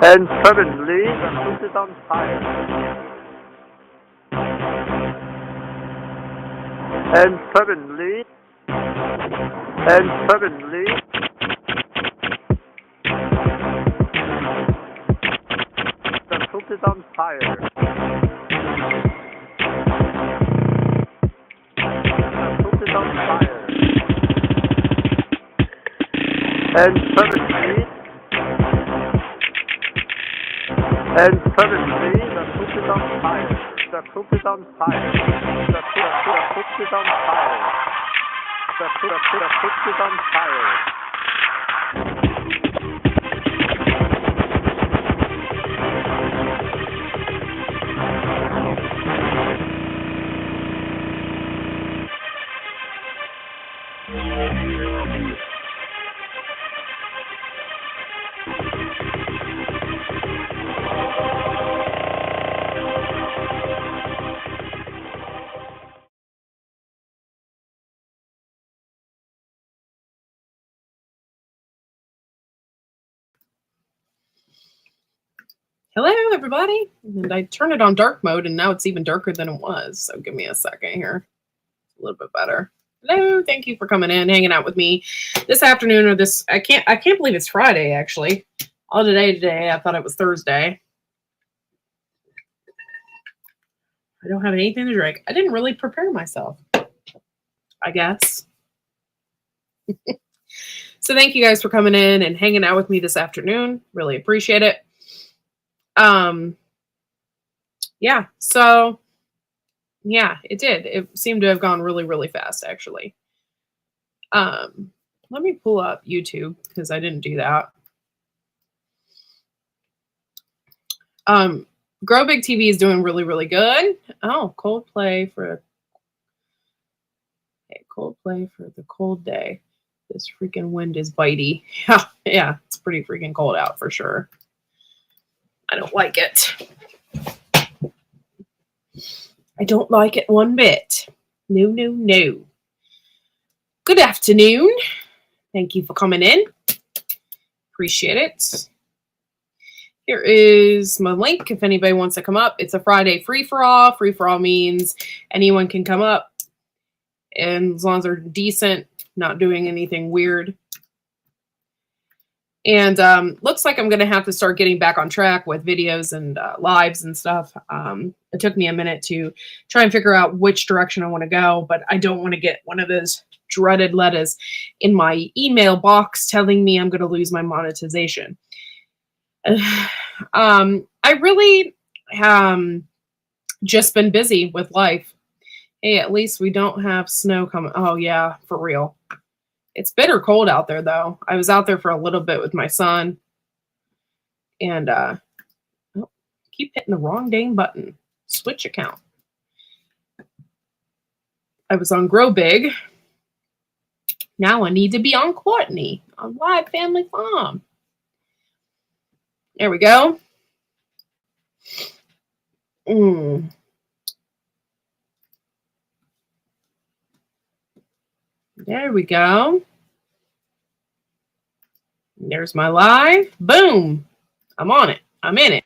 And suddenly, the house is on fire. And suddenly, the house is on fire. The house is on fire. And suddenly, the house is on fire. The house is on fire. The house is on fire. The house is on fire. Hello, everybody. And I turned it on dark mode, and now it's even darker than it was. So give me a second here. A little bit better. Hello, thank you for coming in, hanging out with me this afternoon, or this. I can't believe it's Friday, actually. All today. I thought it was Thursday. I don't have anything to drink. I didn't really prepare myself, I guess. So thank you guys for coming in and hanging out with me this afternoon. Really appreciate it. Yeah, so yeah, it did. It seemed to have gone really, really fast, actually. Let me pull up YouTube because I didn't do that. Grow Big TV is doing really, really good. Oh, Coldplay for the cold day. This freaking wind is bitey. Yeah, it's pretty freaking cold out for sure. I don't like it. I don't like it one bit. No. Good afternoon. Thank you for coming in. Appreciate it. Here is my link if anybody wants to come up. It's a Friday free-for-all. Free-for-all means anyone can come up, and as long as they're decent, not doing anything weird. And looks like I'm going to have to start getting back on track with videos and lives and stuff. It took me a minute to try and figure out which direction I want to go, but I don't want to get one of those dreaded letters in my email box telling me I'm going to lose my monetization. I really just been busy with life. Hey, at least we don't have snow coming. Oh, yeah, for real. It's bitter cold out there, though. I was out there for a little bit with my son. And keep hitting the wrong dang button. Switch account. I was on Grow Big. Now I need to be on Courtney on Live Family Farm. There we go. There we go. There's my live. Boom. I'm on it. I'm in it.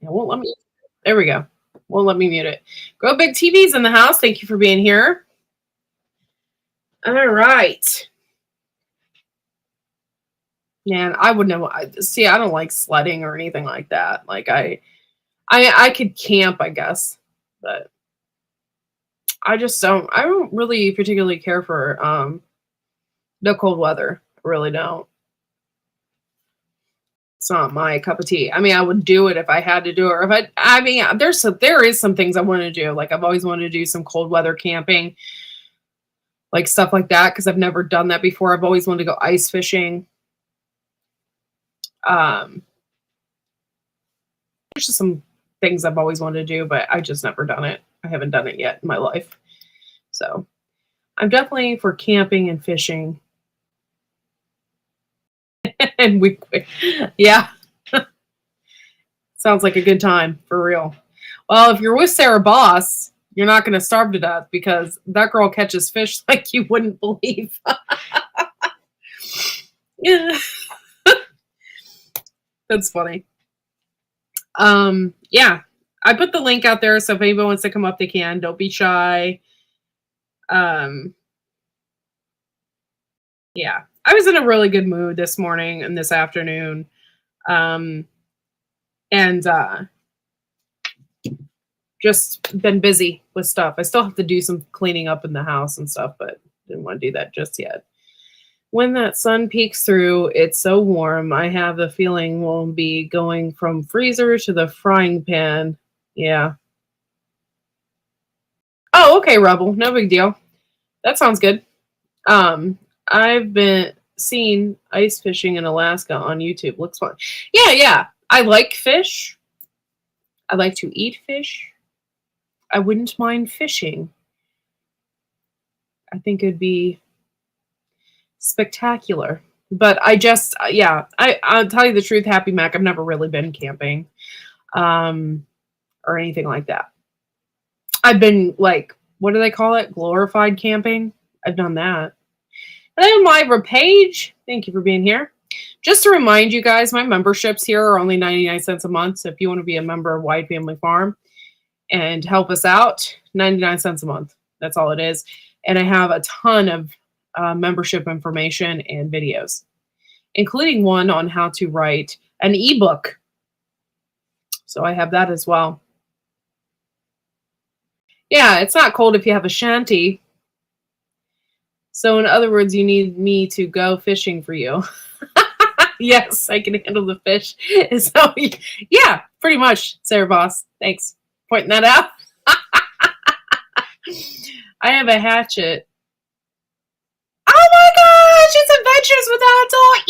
It won't let me. There we go. Won't let me mute it. Grow Big TV's in the house. Thank you for being here. All right. Man, I wouldn't know. See, I don't like sledding or anything like that. Like I could camp, I guess, but I don't really particularly care for the cold weather. I really don't. It's not my cup of tea. I mean, I would do it if I had to do it. Or if there is some things I want to do. Like I've always wanted to do some cold weather camping, like stuff like that, because I've never done that before. I've always wanted to go ice fishing. There's just some things I've always wanted to do, but I just never done it. I haven't done it yet in my life. So I'm definitely for camping and fishing. And yeah. Sounds like a good time, for real. Well, if you're with Sarah Boss, you're not going to starve to death because that girl catches fish like you wouldn't believe. Yeah. That's funny. Yeah. I put the link out there, so if anybody wants to come up, they can. Don't be shy. Yeah. I was in a really good mood this morning and this afternoon. Um, and just been busy with stuff. I still have to do some cleaning up in the house and stuff, but didn't want to do that just yet. When that sun peeks through, it's so warm. I have the feeling we'll be going from freezer to the frying pan. Yeah. Oh, okay, Rebel. No big deal. That sounds good. I've been seeing ice fishing in Alaska on YouTube. Looks fun. Yeah, yeah. I like fish. I like to eat fish. I wouldn't mind fishing. I think it'd be spectacular. But I just, yeah, I'll tell you the truth, Happy Mac, I've never really been camping or anything like that. I've been like, what do they call it? Glorified camping. I've done that. Hello, Myra Page. Thank you for being here. Just to remind you guys, my memberships here are only 99 cents a month. So if you want to be a member of Wide Family Farm and help us out, 99 cents a month. That's all it is. And I have a ton of membership information and videos, including one on how to write an ebook. So I have that as well. Yeah, it's not cold if you have a shanty. So in other words, you need me to go fishing for you. Yes, I can handle the fish. So yeah, pretty much, Sarah Boss. Thanks for pointing that out. I have a hatchet. Oh my gosh, it's Adventures with Adult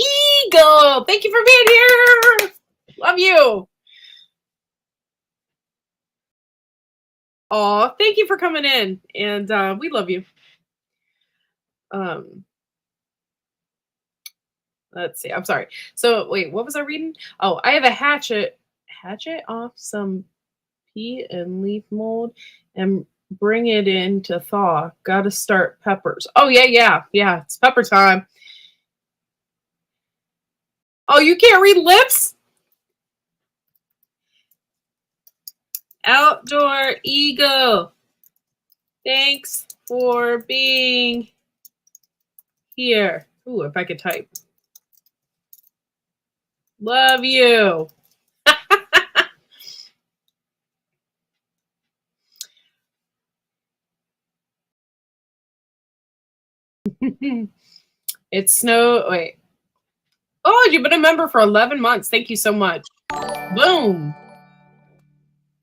Eagle. Thank you for being here. Love you. Oh, thank you for coming in. And we love you. Let's see. I'm sorry. So wait, what was I reading? Oh, I have a hatchet off some pea and leaf mold and bring it in to thaw. Gotta start peppers. Oh yeah. It's pepper time. Oh, you can't read lips? Outdoor Eagle. Thanks for being here. Ooh, if I could type. Love you. It's snow. Wait. Oh, you've been a member for 11 months. Thank you so much. Boom.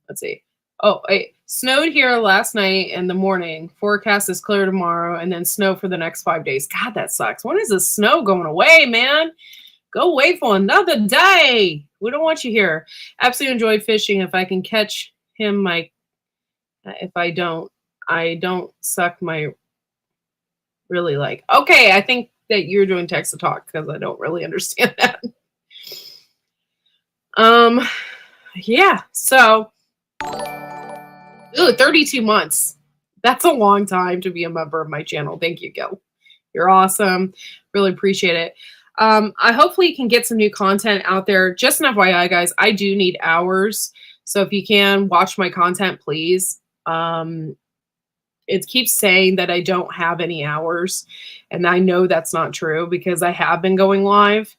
Let's see. Oh, wait. Snowed here last night in the morning. Forecast is clear tomorrow and then snow for the next 5 days. God, that sucks. When is the snow going away, man? Go away for another day. We don't want you here. Absolutely enjoy fishing. If I can catch him, if I don't suck my really like. Okay, I think that you're doing text to talk because I don't really understand that. Yeah, so 32 months. That's a long time to be a member of my channel. Thank you, Gil. You're awesome. Really appreciate it. I hopefully can get some new content out there. Just an FYI, guys, I do need hours. So if you can watch my content, please. It keeps saying that I don't have any hours. And I know that's not true because I have been going live.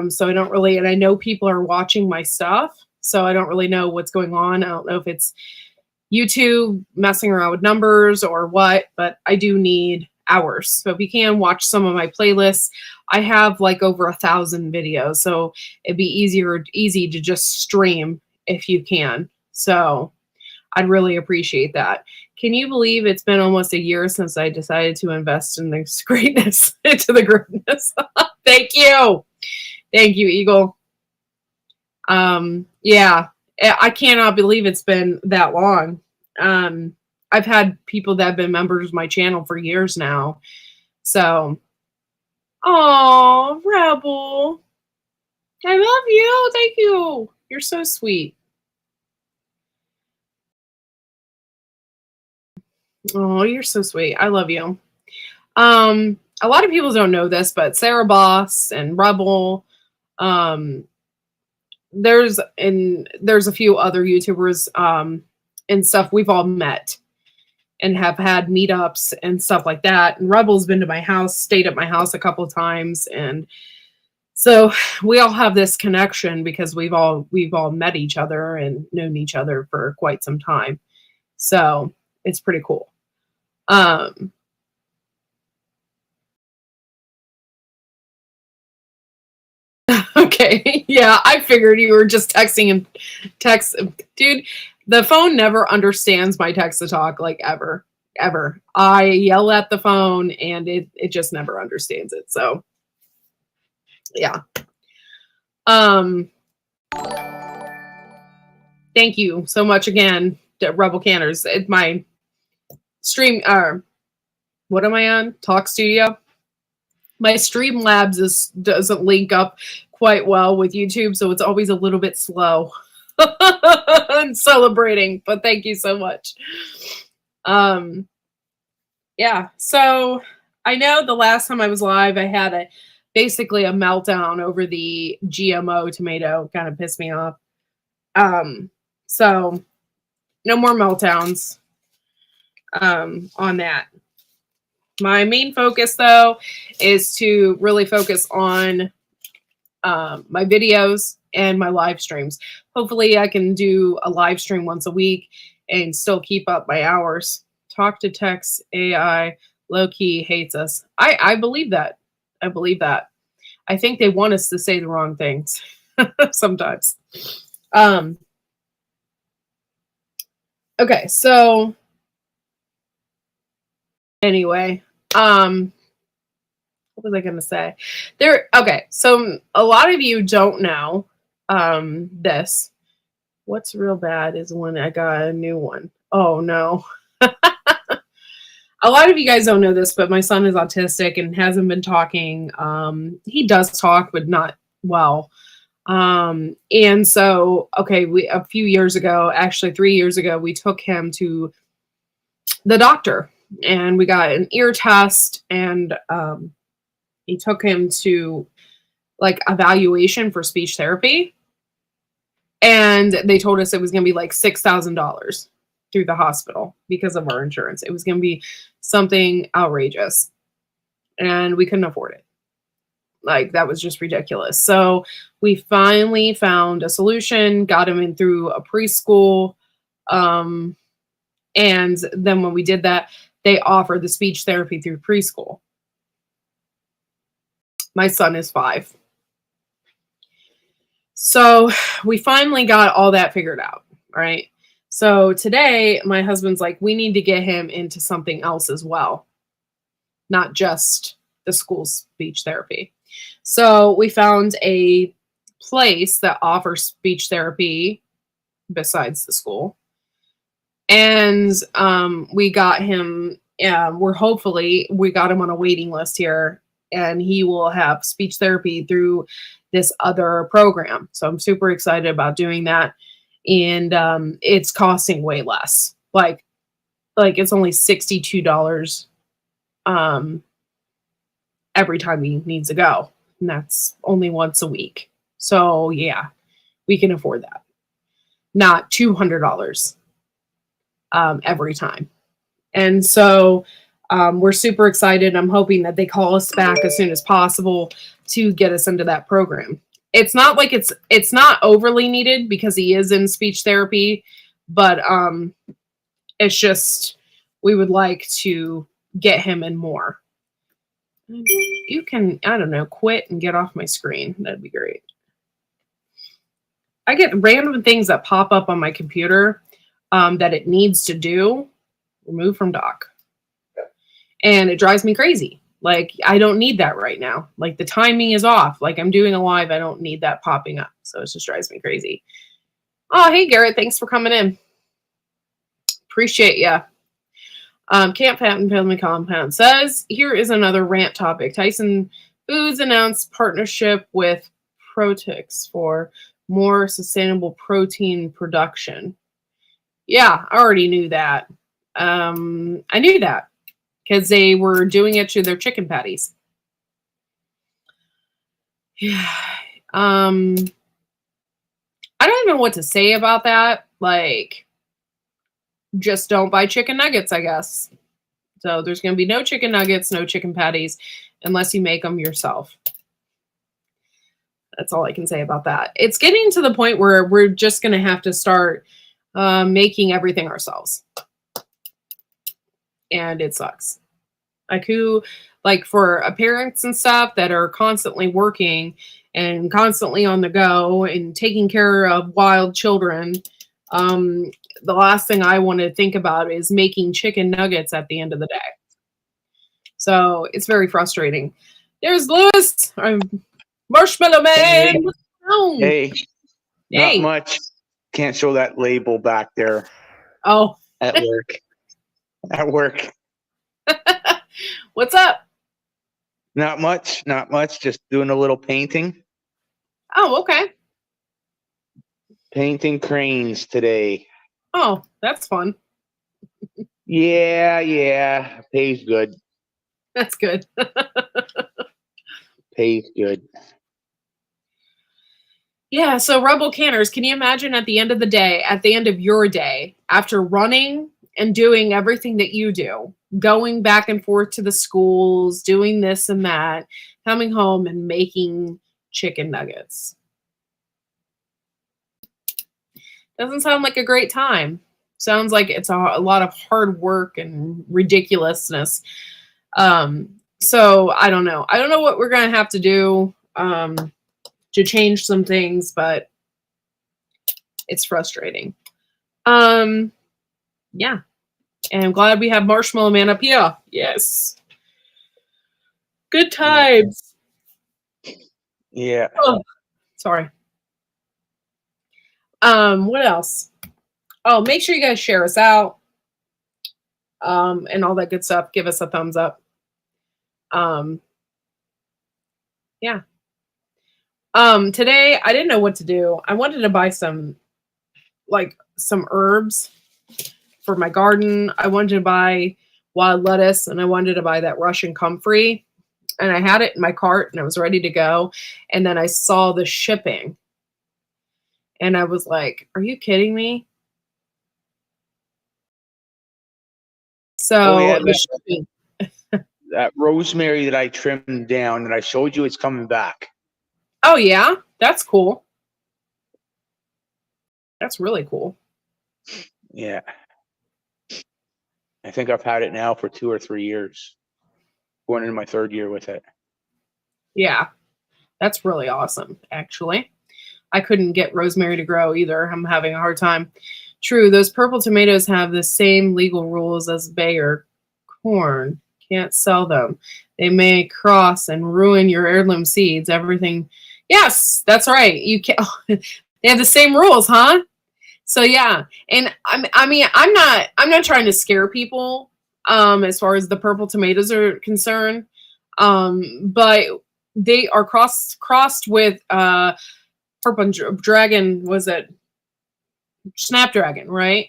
So I don't really, and I know people are watching my stuff. So I don't really know what's going on. I don't know if it's YouTube messing around with numbers or what, but I do need hours. So if you can watch some of my playlists, I have like over 1,000 videos. So it'd be easy to just stream if you can. So I'd really appreciate that. Can you believe it's been almost a year since I decided to invest in this greatness, into the greatness? Thank you. Thank you, Eagle. Yeah, I cannot believe it's been that long. I've had people that have been members of my channel for years now. So, oh, Rebel. I love you. Thank you. You're so sweet. Oh, you're so sweet. I love you. a lot of people don't know this, but Sarah Boss and Rebel, um, there's a few other YouTubers and stuff we've all met and have had meetups and stuff like that. And Rebel's been to my house, stayed at my house a couple of times, and so we all have this connection because we've all met each other and known each other for quite some time. So it's pretty cool. Okay. Yeah, I figured you were just texting and text. Dude, the phone never understands my text to talk, like, ever. Ever. I yell at the phone and it just never understands it. So yeah. Thank you so much again to Rebel Canners. It's my stream, what am I on? Talk Studio. My Streamlabs doesn't link up quite well with YouTube, so it's always a little bit slow. I'm celebrating, but thank you so much. Yeah, so I know the last time I was live, I had basically a meltdown over the GMO tomato. Kind of pissed me off. So no more meltdowns on that. My main focus, though, is to really focus on my videos and my live streams. Hopefully, I can do a live stream once a week and still keep up my hours. Talk to text AI low-key hates us. I believe that. I believe that. I think they want us to say the wrong things sometimes. Okay, so anyway, what was I going to say? Okay, so a lot of you don't know this. What's real bad is when I got a new one. Oh, no. A lot of you guys don't know this, but my son is autistic and hasn't been talking. He does talk, but not well. And so, okay, a few years ago, actually 3 years ago, we took him to the doctor and we got an ear test, and he took him to like evaluation for speech therapy. And they told us it was going to be like $6,000 through the hospital because of our insurance. It was going to be something outrageous and we couldn't afford it. Like, that was just ridiculous. So we finally found a solution, got him in through a preschool. And then when we did that, they offered the speech therapy through preschool. My son is 5. So we finally got all that figured out, right? So today, my husband's like, we need to get him into something else as well, not just the school speech therapy. So we found a place that offers speech therapy besides the school. And we got him, we got him on a waiting list here, and he will have speech therapy through this other program. So I'm super excited about doing that. And it's costing way less. Like it's only $62 every time he needs to go. And that's only once a week. So yeah, we can afford that. Not $200 every time. And so we're super excited. I'm hoping that they call us back as soon as possible to get us into that program. It's not like it's not overly needed because he is in speech therapy, but it's just we would like to get him in more. You can, I don't know, quit and get off my screen. That'd be great. I get random things that pop up on my computer that it needs to do. Remove from dock. And it drives me crazy. Like, I don't need that right now. Like, the timing is off. Like, I'm doing a live. I don't need that popping up. So it just drives me crazy. Oh, hey, Garrett. Thanks for coming in. Appreciate ya. Camp Fountain Family Compound says, here is another rant topic. Tyson Foods announced partnership with Protix for more sustainable protein production. Yeah, I already knew that. I knew that. because they were doing it to their chicken patties. Yeah. I don't even know what to say about that. Like, just don't buy chicken nuggets, I guess. So there's going to be no chicken nuggets, no chicken patties, unless you make them yourself. That's all I can say about that. It's getting to the point where we're just going to have to start making everything ourselves. And it sucks. Like for parents and stuff that are constantly working and constantly on the go and taking care of wild children, the last thing I want to think about is making chicken nuggets at the end of the day. So it's very frustrating. There's Lewis, Marshmallow Man. Hey, Hey. not much. Can't show that label back there Oh, at work. At work. what's up? Not much. Just doing a little painting. Oh, okay. Painting cranes today. Oh, that's fun. Yeah. Pays good. That's good. Pays good. Yeah, so Rebel Canners, can you imagine at the end of the day, at the end of your day, after running and doing everything that you do, going back and forth to the schools, doing this and that, coming home and making chicken nuggets? Doesn't sound like a great time. Sounds like it's a lot of hard work and ridiculousness. So I don't know. I don't know what we're going to have to do to change some things, but it's frustrating. Yeah. And I'm glad we have Marshmallow Man up here. Yes. Good times. Yeah. Oh, sorry. What else? Oh, make sure you guys share us out. And all that good stuff. Give us a thumbs up. Yeah. Today I didn't know what to do. I wanted to buy some herbs for my garden. I wanted to buy wild lettuce and I wanted to buy that Russian comfrey. And I had it in my cart and I was ready to go. And then I saw the shipping. And I was like, are you kidding me? So the shipping. That rosemary that I trimmed down that I showed you, it's coming back. Oh, yeah? That's cool. That's really cool. Yeah. I think I've had it now for 2 or 3 years. Going into my 3rd year with it. Yeah. That's really awesome, actually. I couldn't get rosemary to grow either. I'm having a hard time. True, those purple tomatoes have the same legal rules as Bayer corn. Can't sell them. They may cross and ruin your heirloom seeds. Everything. Yes, that's right. You can't. They have the same rules, huh? So yeah, and I mean, I'm not trying to scare people as far as the purple tomatoes are concerned, but they are crossed with purple dragon. Was it snapdragon, right?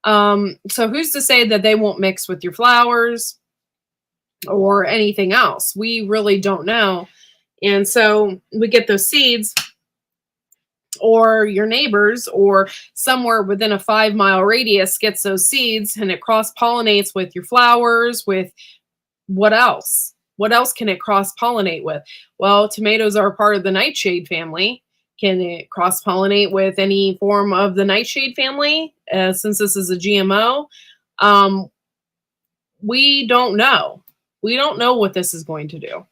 So who's to say that they won't mix with your flowers or anything else? We really don't know. And so we get those seeds, or your neighbors or somewhere within a 5-mile radius gets those seeds and it cross-pollinates with your flowers, with what else? What else can it cross-pollinate with? Well, tomatoes are part of the nightshade family. Can it cross-pollinate with any form of the nightshade family? Since this is a GMO, we don't know. We don't know what this is going to do.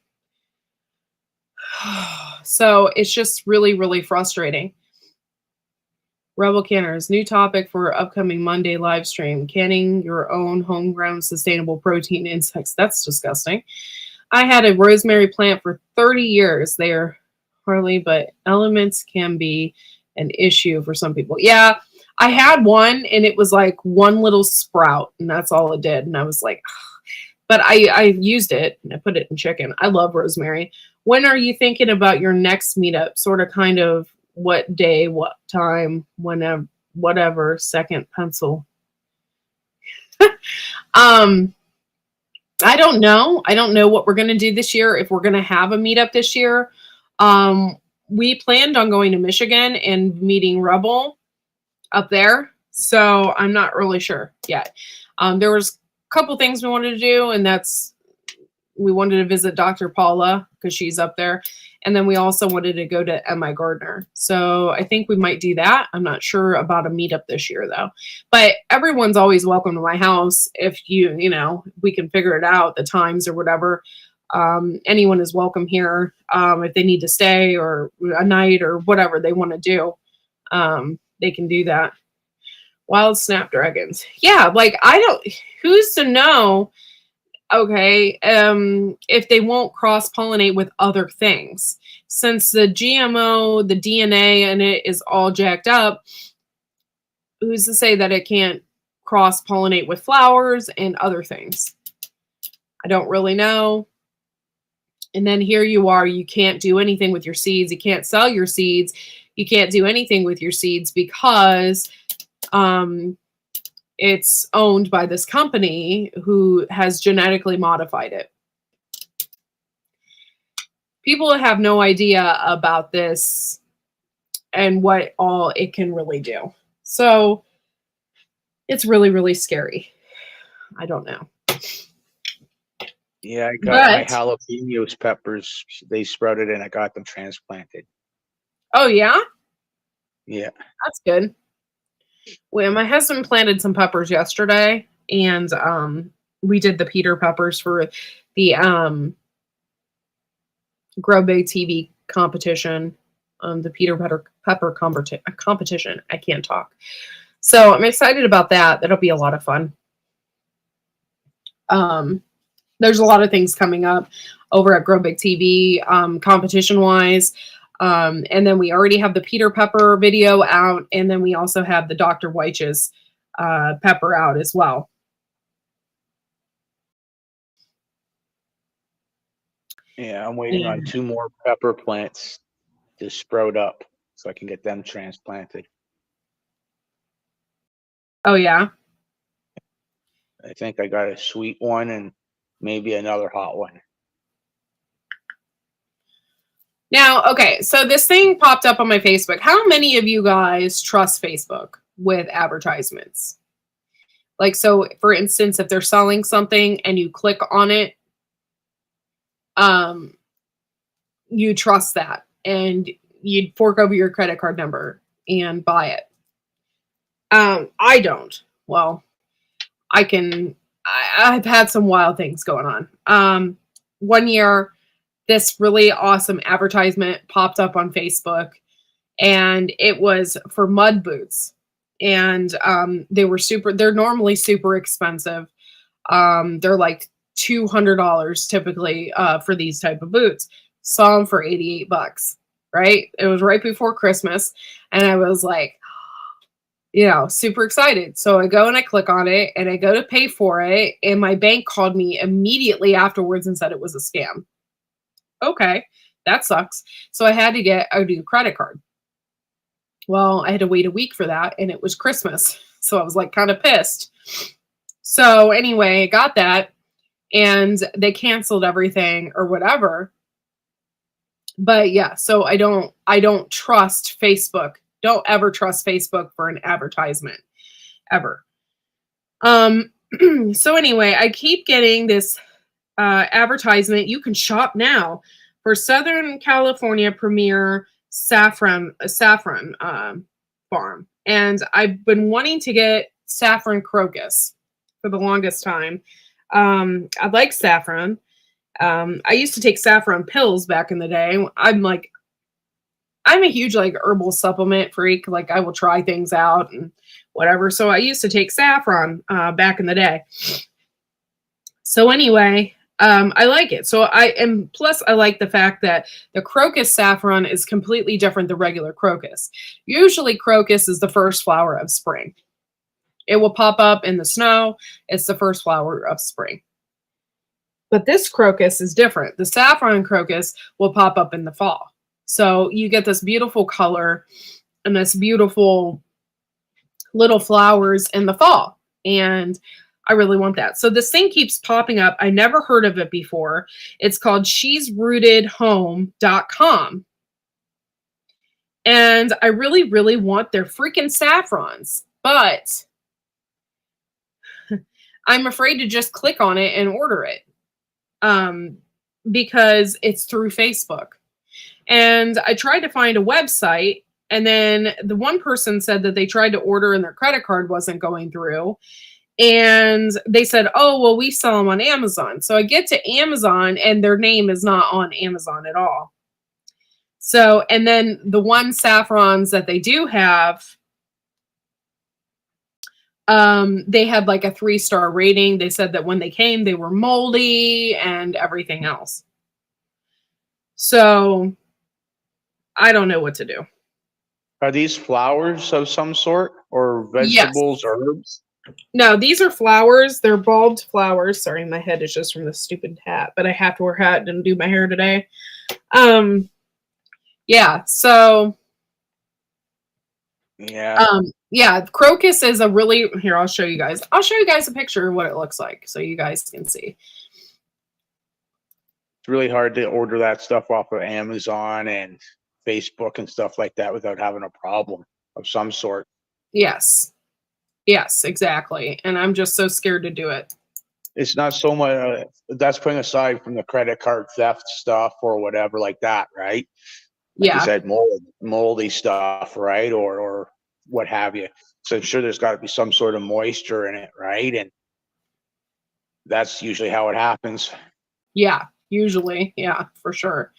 So it's just really, really frustrating. Rebel Canners, new topic for upcoming Monday live stream: canning your own homegrown sustainable protein insects. That's disgusting. I had a rosemary plant for 30 years there, Harley, but elements can be an issue for some people. Yeah, I had one and it was like one little sprout and that's all it did. And I was like, but I used it and I put it in chicken. I love rosemary. When are you thinking about your next meetup? Sort of, kind of, what day, what time, whenever, whatever, second pencil. I don't know. I don't know what we're going to do this year, if we're going to have a meetup this year. We planned on going to Michigan and meeting Rebel up there. So I'm not really sure yet. There was a couple things we wanted to do, and we wanted to visit Dr. Paula because she's up there. And then we also wanted to go to M.I. Gardner. So I think we might do that. I'm not sure about a meetup this year, though. But everyone's always welcome to my house if we can figure it out, the times or whatever. Anyone is welcome here if they need to stay or a night or whatever they want to do. They can do that. Wild snapdragons. Yeah, like who's to know, okay, if they won't cross-pollinate with other things. Since the GMO, the DNA in it is all jacked up, who's to say that it can't cross-pollinate with flowers and other things? I don't really know. And then here you are, you can't do anything with your seeds. You can't sell your seeds. You can't do anything with your seeds because it's owned by this company who has genetically modified it. People have no idea about this and what all it can really do. So it's really, really scary. I don't know. Yeah, I got my jalapenos peppers. They sprouted and I got them transplanted. Oh, yeah? Yeah. That's good. Well, my husband planted some peppers yesterday, and we did the Peter peppers for the Grow Big TV competition, the Peter pepper competition. I can't talk. So I'm excited about that. That'll be a lot of fun. There's a lot of things coming up over at Grow Big TV, competition-wise. And then we already have the Peter Pepper video out, and then we also have the Dr. Weitch's pepper out as well. Yeah, I'm waiting on 2 more pepper plants to sprout up so I can get them transplanted. Oh, yeah? I think I got a sweet one and maybe another hot one. Now, okay, so this thing popped up on my Facebook. How many of you guys trust Facebook with advertisements? Like, so for instance, if they're selling something and you click on it, you trust that and you'd fork over your credit card number and buy it. I don't. Well, I've had some wild things going on. One year, this really awesome advertisement popped up on Facebook, and it was for mud boots. And they're normally super expensive. They're like $200 typically for these type of boots. Saw them for $88, right? It was right before Christmas, and I was like, super excited. So I go and I click on it and I go to pay for it, and my bank called me immediately afterwards and said it was a scam. Okay, that sucks. So I had to get a new credit card. Well, I had to wait a week for that, and it was Christmas. So I was like kind of pissed. So anyway, I got that, and they canceled everything or whatever. But yeah, so I don't trust Facebook. Don't ever trust Facebook for an advertisement, ever. So anyway, I keep getting this advertisement. You can shop now for Southern California Premier Saffron Farm. And I've been wanting to get saffron crocus for the longest time. I like saffron. I used to take saffron pills back in the day. I'm a huge herbal supplement freak. Like, I will try things out and whatever. So I used to take saffron back in the day. So anyway, I like it. So plus I like the fact that the crocus saffron is completely different than regular crocus. Usually crocus is the first flower of spring. It will pop up in the snow. It's the first flower of spring. But this crocus is different. The saffron crocus will pop up in the fall. So you get this beautiful color and this beautiful little flowers in the fall. And I really want that. So this thing keeps popping up. I never heard of it before. It's called she'srootedhome.com. And I really, really want their freaking saffrons. But I'm afraid to just click on it and order it. Because it's through Facebook. And I tried to find a website, and then the one person said that they tried to order and their credit card wasn't going through. And they said, oh, well, we sell them on Amazon. So I get to Amazon and their name is not on Amazon at all. So, and then the one saffrons that they do have, they had like a 3-star rating. They said that when they came, they were moldy and everything else. So I don't know what to do. Are these flowers of some sort or vegetables or herbs? No, these are flowers. They're bulbed flowers. Sorry, my head is just from the stupid hat, but I have to wear a hat and do my hair today. Yeah, so yeah, crocus is a really, here, I'll show you guys. I'll show you guys a picture of what it looks like so you guys can see. It's really hard to order that stuff off of Amazon and Facebook and stuff like that without having a problem of some sort. Yes. Yes, exactly. And I'm just so scared to do it. It's not so much, that's putting aside from the credit card theft stuff or whatever like that, right? Like Yeah. you said, moldy stuff, right? Or what have you. So I'm sure there's got to be some sort of moisture in it, right? And that's usually how it happens. Yeah, usually. Yeah, for sure.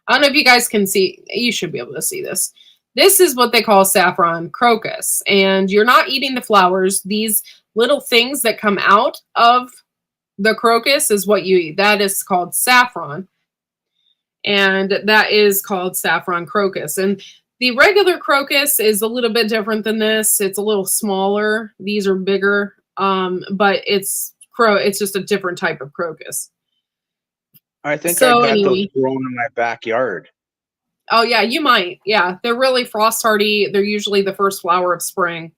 I don't know if you guys can see. You should be able to see this. This is what they call saffron crocus. And you're not eating the flowers. These little things that come out of the crocus is what you eat. That is called saffron. And that is called saffron crocus. And the regular crocus is a little bit different than this. It's a little smaller. These are bigger. But it's just a different type of crocus. I think So I've got anyway. those grown in my backyard. Oh, yeah, you might. Yeah, they're really frost hardy. They're usually the first flower of spring.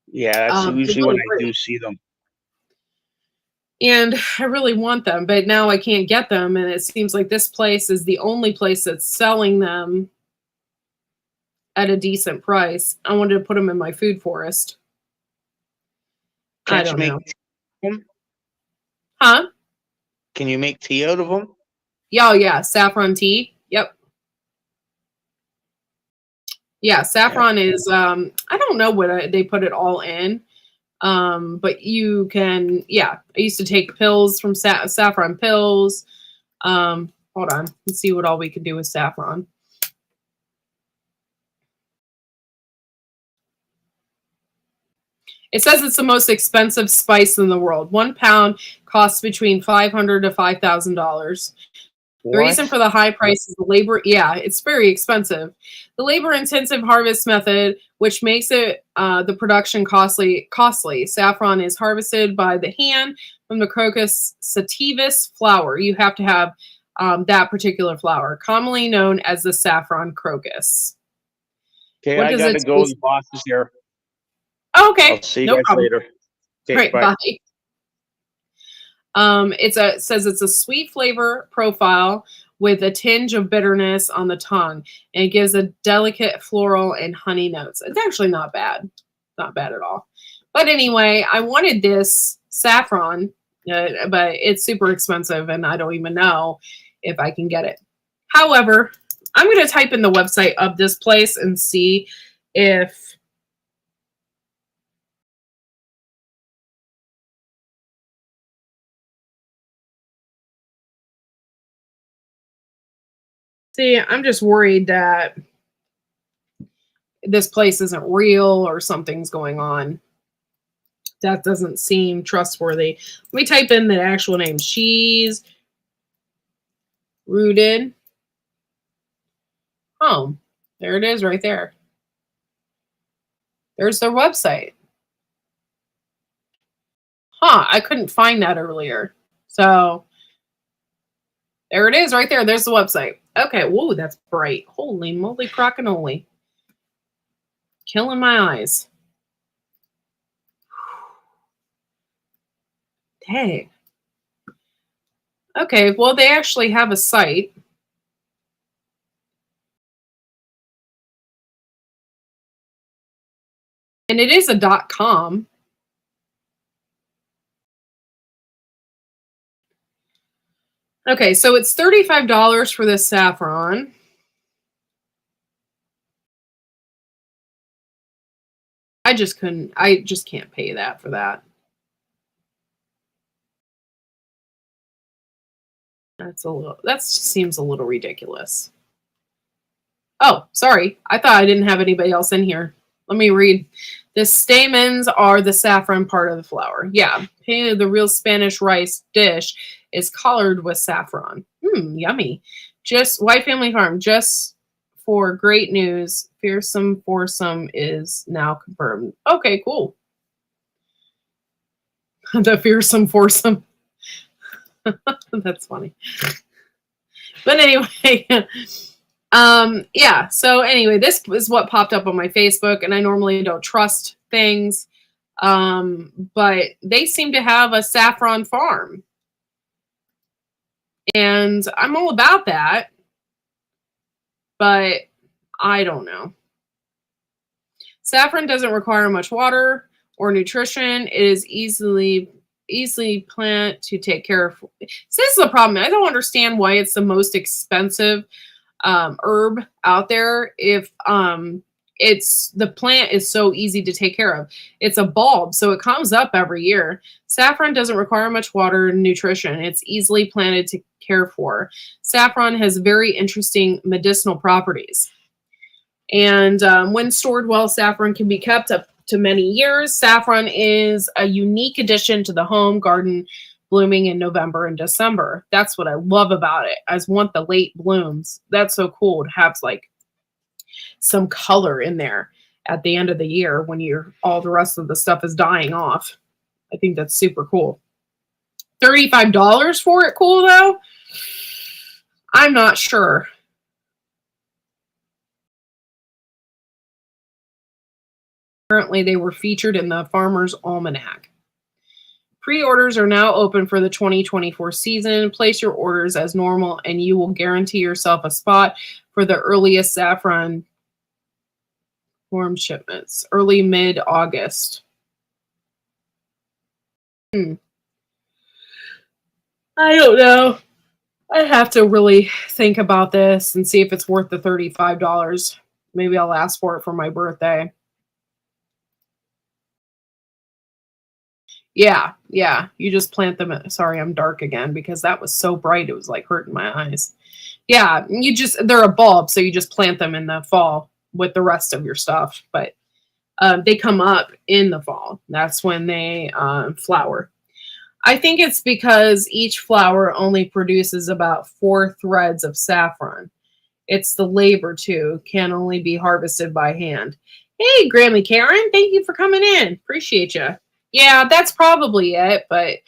Yeah, that's usually really when I do see them. And I really want them, but now I can't get them. And it seems like this place is the only place that's selling them at a decent price. I wanted to put them in my food forest. I don't know. Them? Huh? Can you make tea out of them? Yeah, yeah, saffron tea. Yep. Yeah, saffron is, I don't know what they put it all in. But you can, yeah, I used to take pills from saffron pills. Hold on, let's see what all we can do with saffron. It says it's the most expensive spice in the world. 1 pound costs between $500 to $5,000. The reason for the high price is the labor. Yeah, it's very expensive. The labor-intensive harvest method, which makes it the production costly. Saffron is harvested by the hand from the Crocus sativus flower. You have to have that particular flower, commonly known as the saffron crocus. Okay, I gotta go. The boss is here. Oh, okay. I'll see you guys later. Okay, right, bye. It says it's a sweet flavor profile with a tinge of bitterness on the tongue, and it gives a delicate floral and honey notes. It's actually not bad. Not bad at all. But anyway, I wanted this saffron, but it's super expensive, and I don't even know if I can get it. However, I'm going to type in the website of this place and see if I'm just worried that this place isn't real or something's going on. That doesn't seem trustworthy. Let me type in the actual name. She's Rooted Home. There it is right there. There's their website. Huh, I couldn't find that earlier. So there it is right there. There's the website. Okay, whoa, that's bright. Holy moly crocanoli. Killing my eyes. Dang. Okay, well, they actually have a site. And it is a .com. Okay, so it's $35 for this saffron. I just can't pay that for that. That seems a little ridiculous. Oh, sorry. I thought I didn't have anybody else in here. Let me read. The stamens are the saffron part of the flower. Yeah, painted the real Spanish rice dish is colored with saffron. Yummy. Just White Family Farm. Just for great news, Fearsome Foursome is now confirmed. Okay, cool. The Fearsome Foursome. That's funny. But anyway, yeah. So anyway, this is what popped up on my Facebook, and I normally don't trust things, but they seem to have a saffron farm, and I'm all about that, but I don't know. Saffron doesn't require much water or nutrition. It is easily plant to take care of. So this is the problem. I don't understand why it's the most expensive herb out there if the plant is so easy to take care of. It's a bulb, so it comes up every year. Saffron doesn't require much water and nutrition. It's easily planted to care for. Saffron has very interesting medicinal properties. And when stored well, saffron can be kept up to many years. Saffron is a unique addition to the home garden, blooming in November and December. That's what I love about it. I just want the late blooms. That's so cool to have like some color in there at the end of the year when all the rest of the stuff is dying off. I think that's super cool. $35 for it, cool though? I'm not sure. Currently, they were featured in the Farmer's Almanac. Pre-orders are now open for the 2024 season. Place your orders as normal, and you will guarantee yourself a spot for the earliest saffron form shipments, early mid-August. I don't know. I have to really think about this and see if it's worth the $35. Maybe I'll ask for it for my birthday. Yeah. You just plant them. Sorry, I'm dark again because that was so bright. It was like hurting my eyes. Yeah, they're a bulb, so you just plant them in the fall with the rest of your stuff. But they come up in the fall. That's when they flower. I think it's because each flower only produces about 4 threads of saffron. It's the labor, too. Can only be harvested by hand. Hey, Grammy Karen, thank you for coming in. Appreciate you. Yeah, that's probably it, but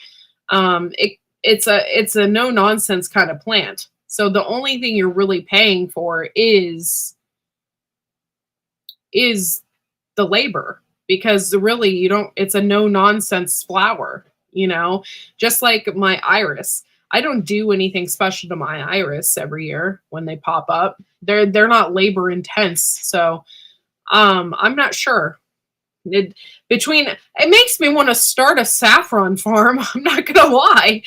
it's a no-nonsense kind of plant. So the only thing you're really paying for is the labor, because really it's a no-nonsense flower, just like my iris. I don't do anything special to my iris every year when they pop up. They're not labor intense, so I'm not sure. It makes me want to start a saffron farm. I'm not gonna lie.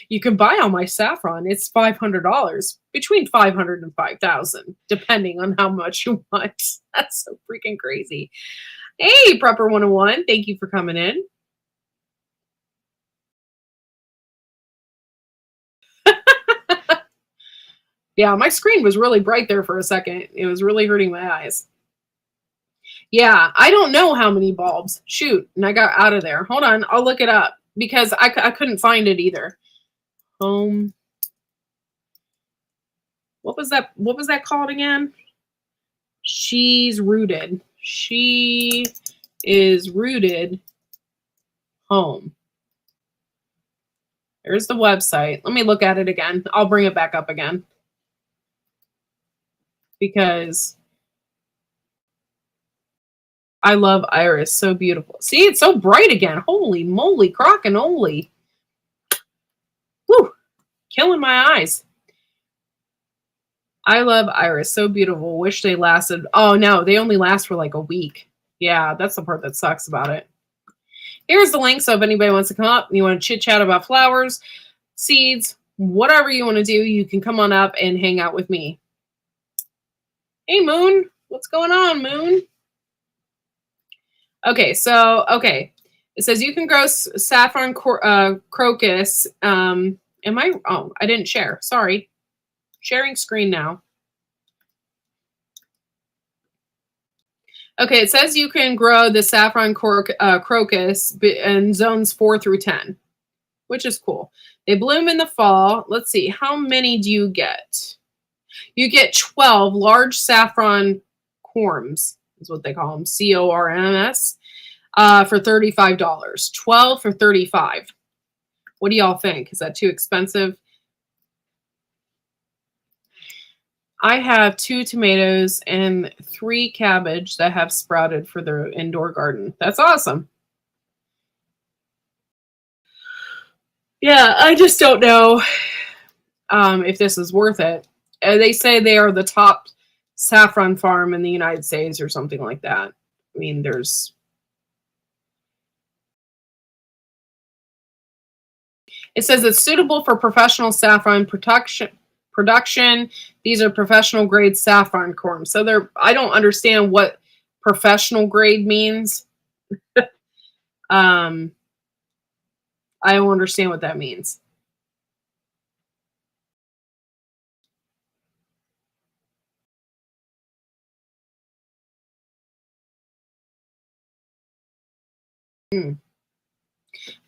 You can buy all my saffron. It's $500, between $500 and $5,000, depending on how much you want. That's so freaking crazy. Hey, Prepper 101, thank you for coming in. Yeah, my screen was really bright there for a second. It was really hurting my eyes. Yeah, I don't know how many bulbs. Shoot, and I got out of there. Hold on, I'll look it up because I couldn't find it either. Home. What was that called again? She's rooted. She is rooted home. There's the website. Let me look at it again. I'll bring it back up again because I love iris. So beautiful. See, it's so bright again. Holy moly, crock-and-oly. Whew. Killing my eyes. I love iris. So beautiful. Wish they lasted. Oh, no, they only last for like a week. Yeah, that's the part that sucks about it. Here's the link, so if anybody wants to come up and you want to chit-chat about flowers, seeds, whatever you want to do, you can come on up and hang out with me. Hey, Moon. What's going on, Moon? Okay, so, it says you can grow saffron crocus. Oh, I didn't share. Sorry. Sharing screen now. Okay, it says you can grow the saffron crocus in zones 4 through 10, which is cool. They bloom in the fall. Let's see, how many do you get? You get 12 large saffron corms, is what they call them, C-O-R-M-S, for $35. 12 for $35. What do y'all think? Is that too expensive? I have 2 tomatoes and 3 cabbage that have sprouted for the indoor garden. That's awesome. Yeah, I just don't know if this is worth it. They say they are the top saffron farm in the United States or something like that. I mean, there's... It says it's suitable for professional saffron production. These are professional grade saffron corms. So I don't understand what professional grade means. I don't understand what that means.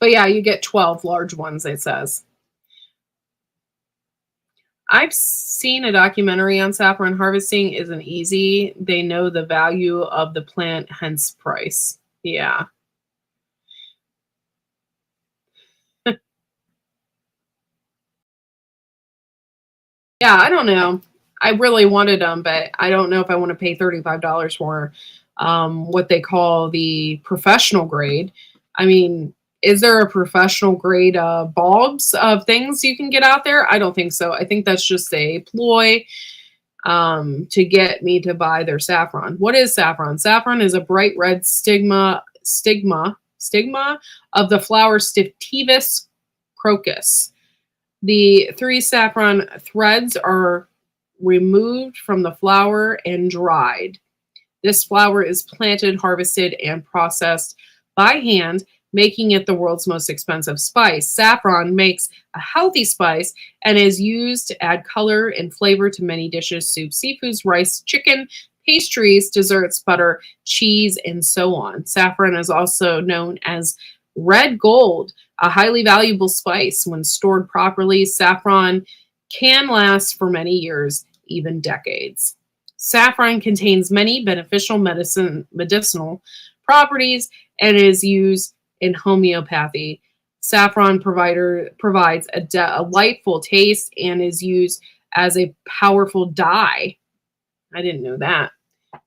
But yeah, you get 12 large ones, it says. I've seen a documentary on saffron harvesting isn't easy. They know the value of the plant, hence price. Yeah. Yeah, I don't know. I really wanted them, but I don't know if I want to pay $35 for what they call the professional grade. I mean, is there a professional grade bulbs of things you can get out there? I don't think so. I think that's just a ploy to get me to buy their saffron. What is saffron? Saffron is a bright red stigma of the flower Stiptivus crocus. The 3 saffron threads are removed from the flower and dried. This flower is planted, harvested, and processed by hand, making it the world's most expensive spice. Saffron makes a healthy spice and is used to add color and flavor to many dishes, soups, seafoods, rice, chicken, pastries, desserts, butter, cheese, and so on. Saffron is also known as red gold, a highly valuable spice. When stored properly, saffron can last for many years, even decades. Saffron contains many beneficial medicinal properties and is used in homeopathy. Saffron provides a delightful taste and is used as a powerful dye. I didn't know that.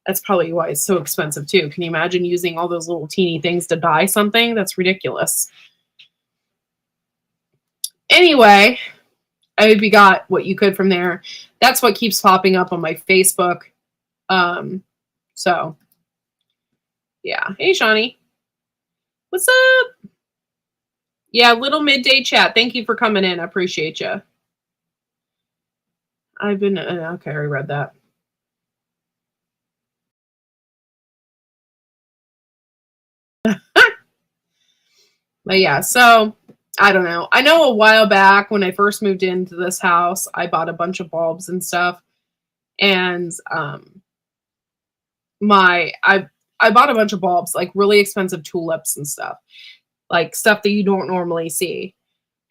That's probably why it's so expensive too. Can you imagine using all those little teeny things to dye something? That's ridiculous. Anyway, I hope you got what you could from there. That's what keeps popping up on my Facebook. So, yeah. Hey, Shawnee. What's up? Yeah, little midday chat. Thank you for coming in. I appreciate you. I've been... okay, I read that. But yeah, so... I don't know. I know a while back when I first moved into this house, I bought a bunch of bulbs and stuff. And I bought a bunch of bulbs, like really expensive tulips and stuff. Like stuff that you don't normally see.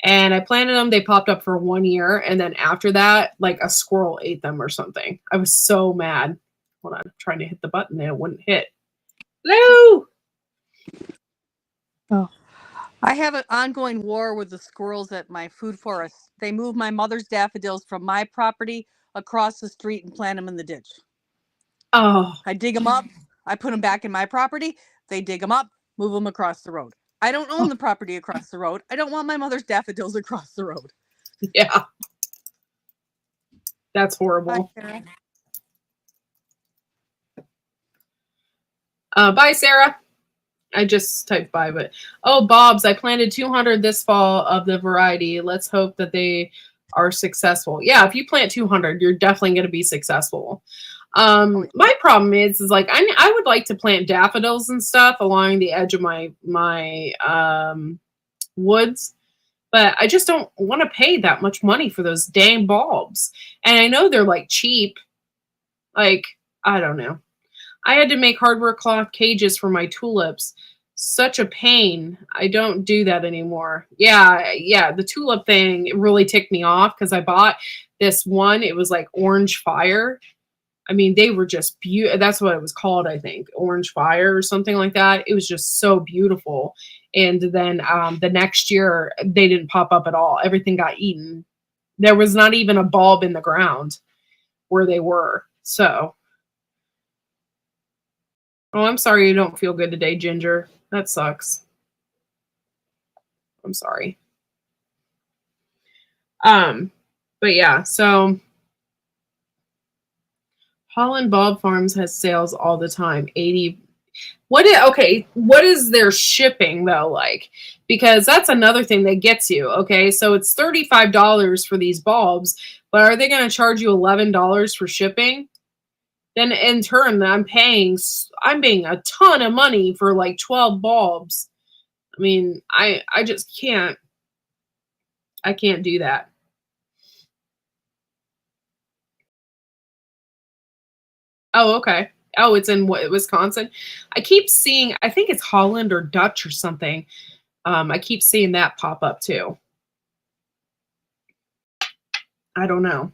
And I planted them. They popped up for 1 year. And then after that, like a squirrel ate them or something. I was so mad. Hold on. I'm trying to hit the button and it wouldn't hit. Hello! Oh. I have an ongoing war with the squirrels at my food forest. They move my mother's daffodils from my property across the street and plant them in the ditch. Oh. I dig them up, I put them back in my property. They dig them up, move them across the road. I don't own the property across the road. I don't want my mother's daffodils across the road. Yeah. That's Hi, horrible. Sarah. Bye, Sarah. I just typed bye, but oh, Bob's, I planted 200 this fall of the variety. Let's hope that they are successful. Yeah, if you plant 200, you're definitely going to be successful. My problem is like I would like to plant daffodils and stuff along the edge of my woods, but I just don't want to pay that much money for those dang bulbs. And I know they're like cheap. Like, I don't know. I had to make hardware cloth cages for my tulips. Such a pain. I don't do that anymore. Yeah, the tulip thing, it really ticked me off because I bought this one. It was like Orange Fire. I mean, they were just beautiful. That's what it was called, I think. Orange Fire or something like that. It was just so beautiful. And then the next year, they didn't pop up at all. Everything got eaten. There was not even a bulb in the ground where they were. So, oh, I'm sorry you don't feel good today, Ginger. That sucks. I'm sorry. But yeah, so Holland Bulb Farms has sales all the time. 80. What is their shipping though like? Because that's another thing that gets you. Okay, so it's $35 for these bulbs, but are they going to charge you $11 for shipping? Then in turn, I'm paying a ton of money for like 12 bulbs. I mean, I just can't. I can't do that. Oh, okay. Oh, it's in Wisconsin. I keep seeing, I think it's Holland or Dutch or something. I keep seeing that pop up too. I don't know.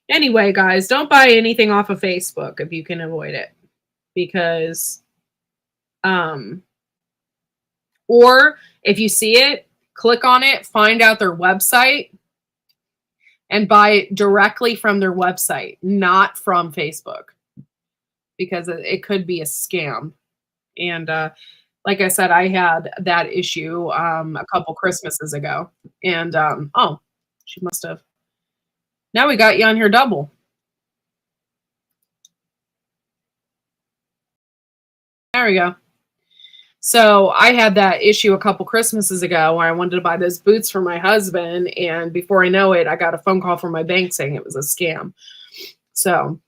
Anyway, guys, don't buy anything off of Facebook if you can avoid it. Because or if you see it, click on it, find out their website, and buy it directly from their website, not from Facebook, because it could be a scam. And like I said, I had that issue a couple Christmases ago. And oh, she must have. Now we got you on here double. There we go. So I had that issue a couple Christmases ago where I wanted to buy those boots for my husband. And before I know it, I got a phone call from my bank saying it was a scam. So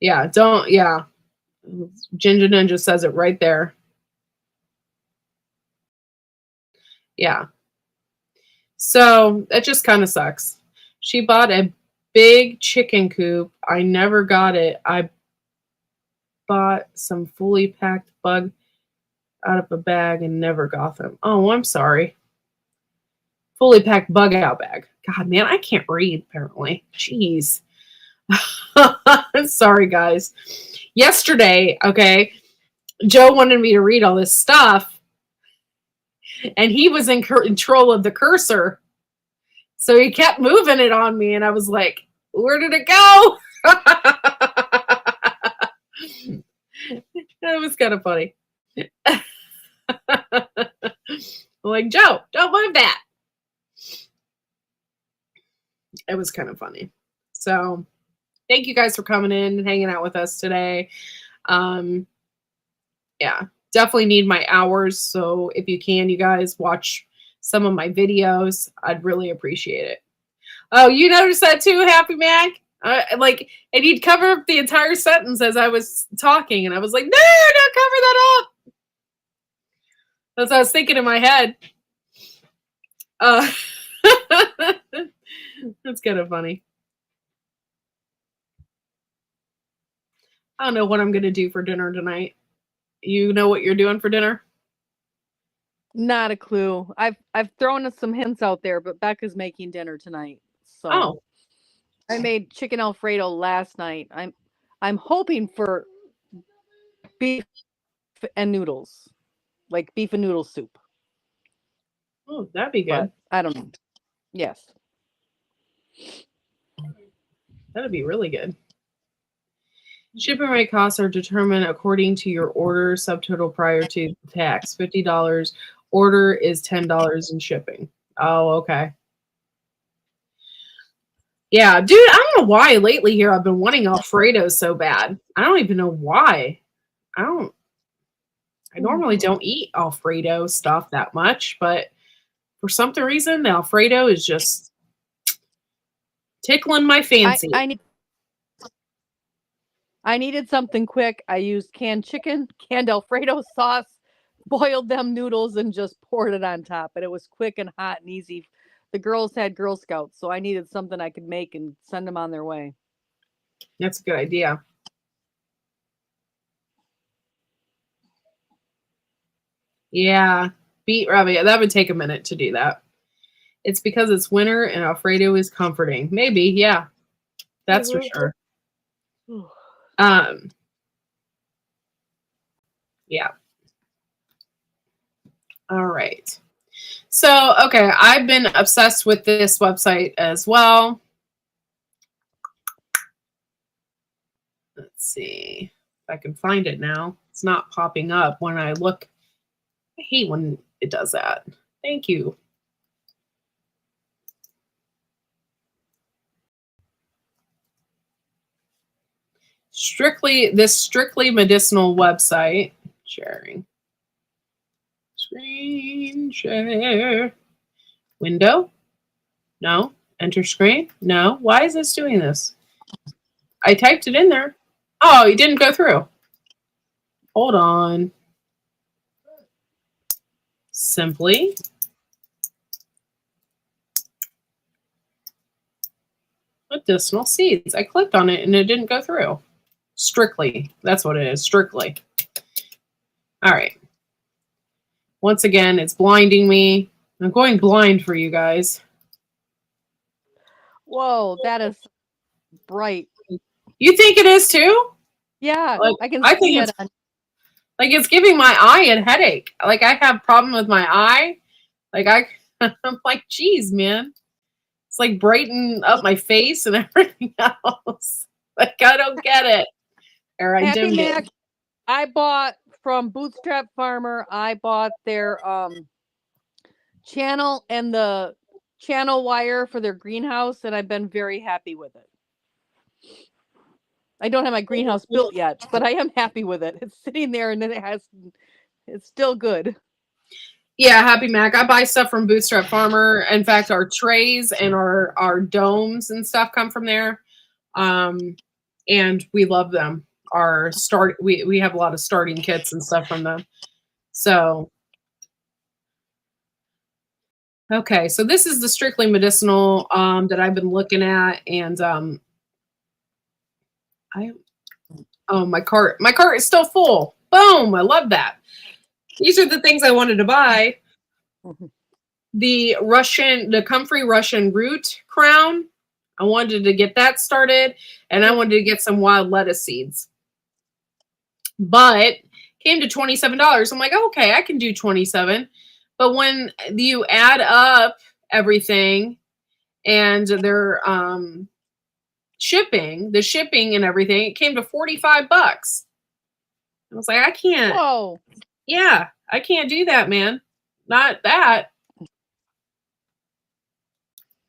yeah, Ginger Ninja says it right there. Yeah. So that just kind of sucks. She bought a big chicken coop. I never got it. I bought some fully packed bug out of a bag and never got them. Oh, I'm sorry. Fully packed bug out bag. God, man, I can't read apparently. Jeez. I'm sorry, guys. Yesterday, okay, Joe wanted me to read all this stuff, and he was in control of the cursor. So he kept moving it on me, and I was like, where did it go? That was kind of funny. Like, Joe, don't move that. It was kind of funny. So thank you guys for coming in and hanging out with us today. Yeah, definitely need my hours. So if you can, you guys watch some of my videos. I'd really appreciate it. Oh, you noticed that too, Happy Mac? And he'd cover up the entire sentence as I was talking, and I was like, no, don't cover that up. That's what I was thinking in my head. That's kind of funny. I don't know what I'm going to do for dinner tonight. You know what you're doing for dinner? Not a clue. I've thrown some hints out there, but Becca's making dinner tonight. So I made chicken Alfredo last night. I'm hoping for beef and noodles. like beef and noodle soup. Oh, that'd be good. But I don't know. Yes. That'd be really good. Shipping rate costs are determined according to your order subtotal prior to tax. $50. Order is $10 in shipping. Oh, okay. Yeah, dude, I don't know why lately here I've been wanting Alfredo so bad. I don't even know why. I normally don't eat Alfredo stuff that much, but for some reason the Alfredo is just tickling my fancy. I needed something quick. I used canned chicken, canned Alfredo sauce, boiled them noodles, and just poured it on top. And it was quick and hot and easy. The girls had Girl Scouts, so I needed something I could make and send them on their way. That's a good idea. Yeah, beet ravioli. That would take a minute to do that. It's because it's winter and Alfredo is comforting. Maybe, yeah. That's for sure. Yeah. All right. So, okay, I've been obsessed with this website as well. Let's see if I can find it now. It's not popping up when I look. I hate when it does that. Thank you. This strictly medicinal website. Sharing. Screen share. Window? No. Enter screen? No. Why is this doing this? I typed it in there. Oh, it didn't go through. Hold on. Simply. Medicinal seeds. I clicked on it and it didn't go through. Strictly. That's what it is. Strictly. All right. Once again, it's blinding me. I'm going blind for you guys. Whoa, that is bright. You think it is too? Yeah, like, I can. I think it's like it's giving my eye a headache. Like I have problem with my eye. Like I'm like, geez, man. It's like brightening up my face and everything else. Like I don't get it. Or I Happy dimmed Mac, it. I bought from Bootstrap Farmer. I bought their channel and the channel wire for their greenhouse, and I've been very happy with it. I don't have my greenhouse built yet, but I am happy with it. It's sitting there and it's still good. Yeah, Happy Mac. I buy stuff from Bootstrap Farmer. In fact, our trays and our domes and stuff come from there. And we love them. We have a lot of starting kits and stuff from them. So okay, so this is the strictly medicinal that I've been looking at, and my cart is still full. Boom! I love that. These are the things I wanted to buy. The comfrey Russian root crown. I wanted to get that started, and I wanted to get some wild lettuce seeds. But came to $27. I'm like, okay, I can do 27. But when you add up everything and their shipping and everything, it came to $45. I was like, I can't. Whoa. Yeah, I can't do that, man. Not that.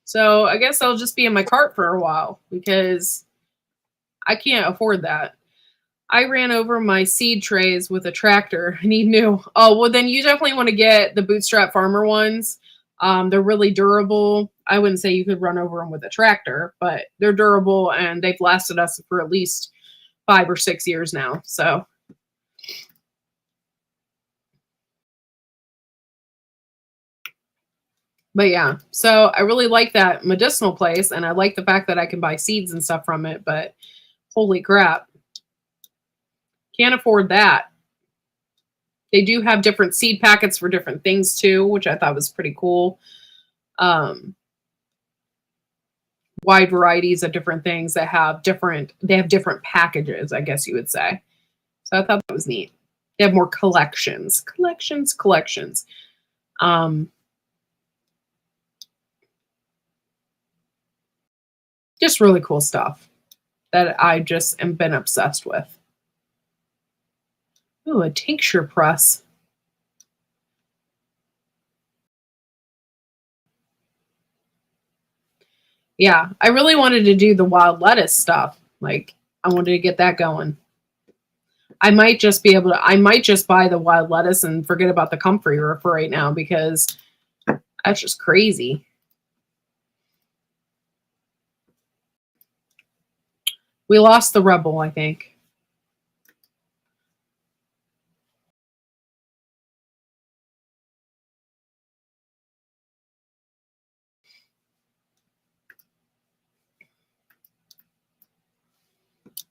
So I guess I'll just be in my cart for a while because I can't afford that. I ran over my seed trays with a tractor and he knew. Oh, well, then you definitely want to get the Bootstrap Farmer ones. They're really durable. I wouldn't say you could run over them with a tractor, but they're durable and they've lasted us for at least 5 or 6 years now. So. But yeah, so I really like that medicinal place and I like the fact that I can buy seeds and stuff from it, but holy crap. Can't afford that. They do have different seed packets for different things too, which I thought was pretty cool. Wide varieties of different things that have different packages, I guess you would say. So I thought that was neat. They have more collections. Collections. Just really cool stuff that I just am been obsessed with. Ooh, a tincture press. Yeah, I really wanted to do the wild lettuce stuff. Like, I wanted to get that going. I might just buy the wild lettuce and forget about the comfrey for right now because that's just crazy. We lost the rebel, I think.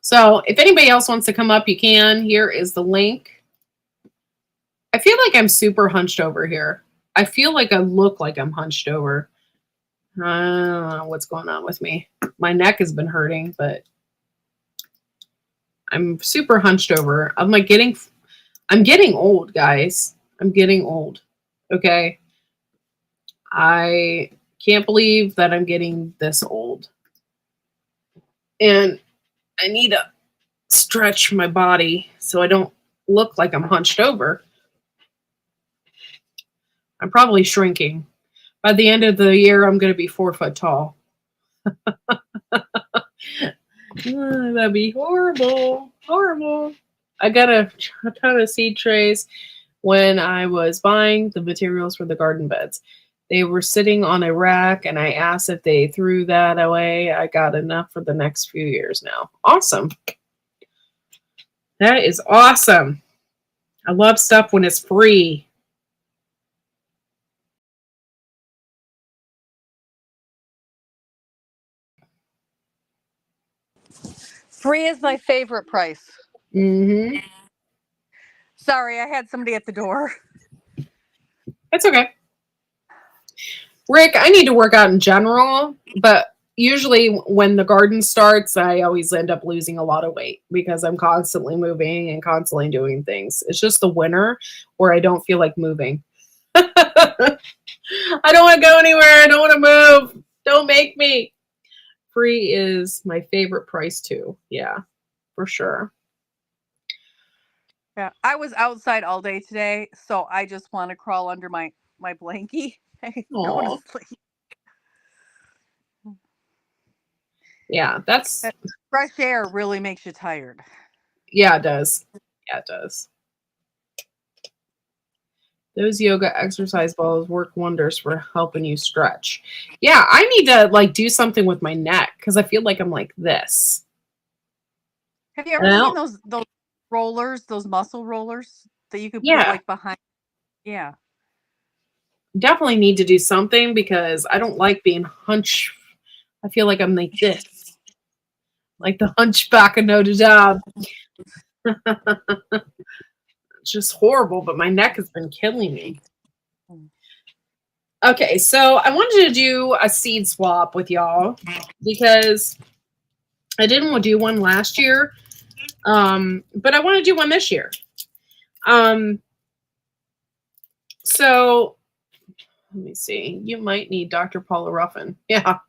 So if anybody else wants to come up, you can. Here is the link. I feel like I'm super hunched over here. I feel like I look like I'm hunched over. I don't know what's going on with me. My neck has been hurting, but I'm super hunched over. I'm getting old, guys. I'm getting old. Okay. I can't believe that I'm getting this old. And I need to stretch my body so I don't look like I'm hunched over. I'm probably shrinking. By the end of the year, I'm going to be 4 foot tall. That'd be horrible. Horrible. I got a ton of seed trays when I was buying the materials for the garden beds. They were sitting on a rack, and I asked if they threw that away. I got enough for the next few years now. Awesome. That is awesome. I love stuff when it's free. Free is my favorite price. Mm-hmm. Sorry, I had somebody at the door. That's okay. Rick, I need to work out in general, but usually when the garden starts, I always end up losing a lot of weight because I'm constantly moving and constantly doing things. It's just the winter where I don't feel like moving. I don't want to go anywhere. I don't want to move. Don't make me. Free is my favorite price too. Yeah, for sure. Yeah, I was outside all day today, so I just want to crawl under my blankie. I want Aw. to sleep. Yeah, that's Fresh air really makes you tired. yeah, it does. Yeah, it does. Those yoga exercise balls work wonders for helping you stretch. Yeah, I need to like do something with my neck because I feel like I'm like this. Have you ever seen those rollers, those muscle rollers that you could put Yeah, like behind? Yeah. definitely need to do something because I don't like being hunched. I feel like I'm like this, like the hunchback of Notre Dame. It's just horrible, but my neck has been killing me. Okay, so I wanted to do a seed swap with y'all because I didn't want to do one last year, but I want to do one this year. So let me see. You might need Dr. Paula Ruffin. Yeah.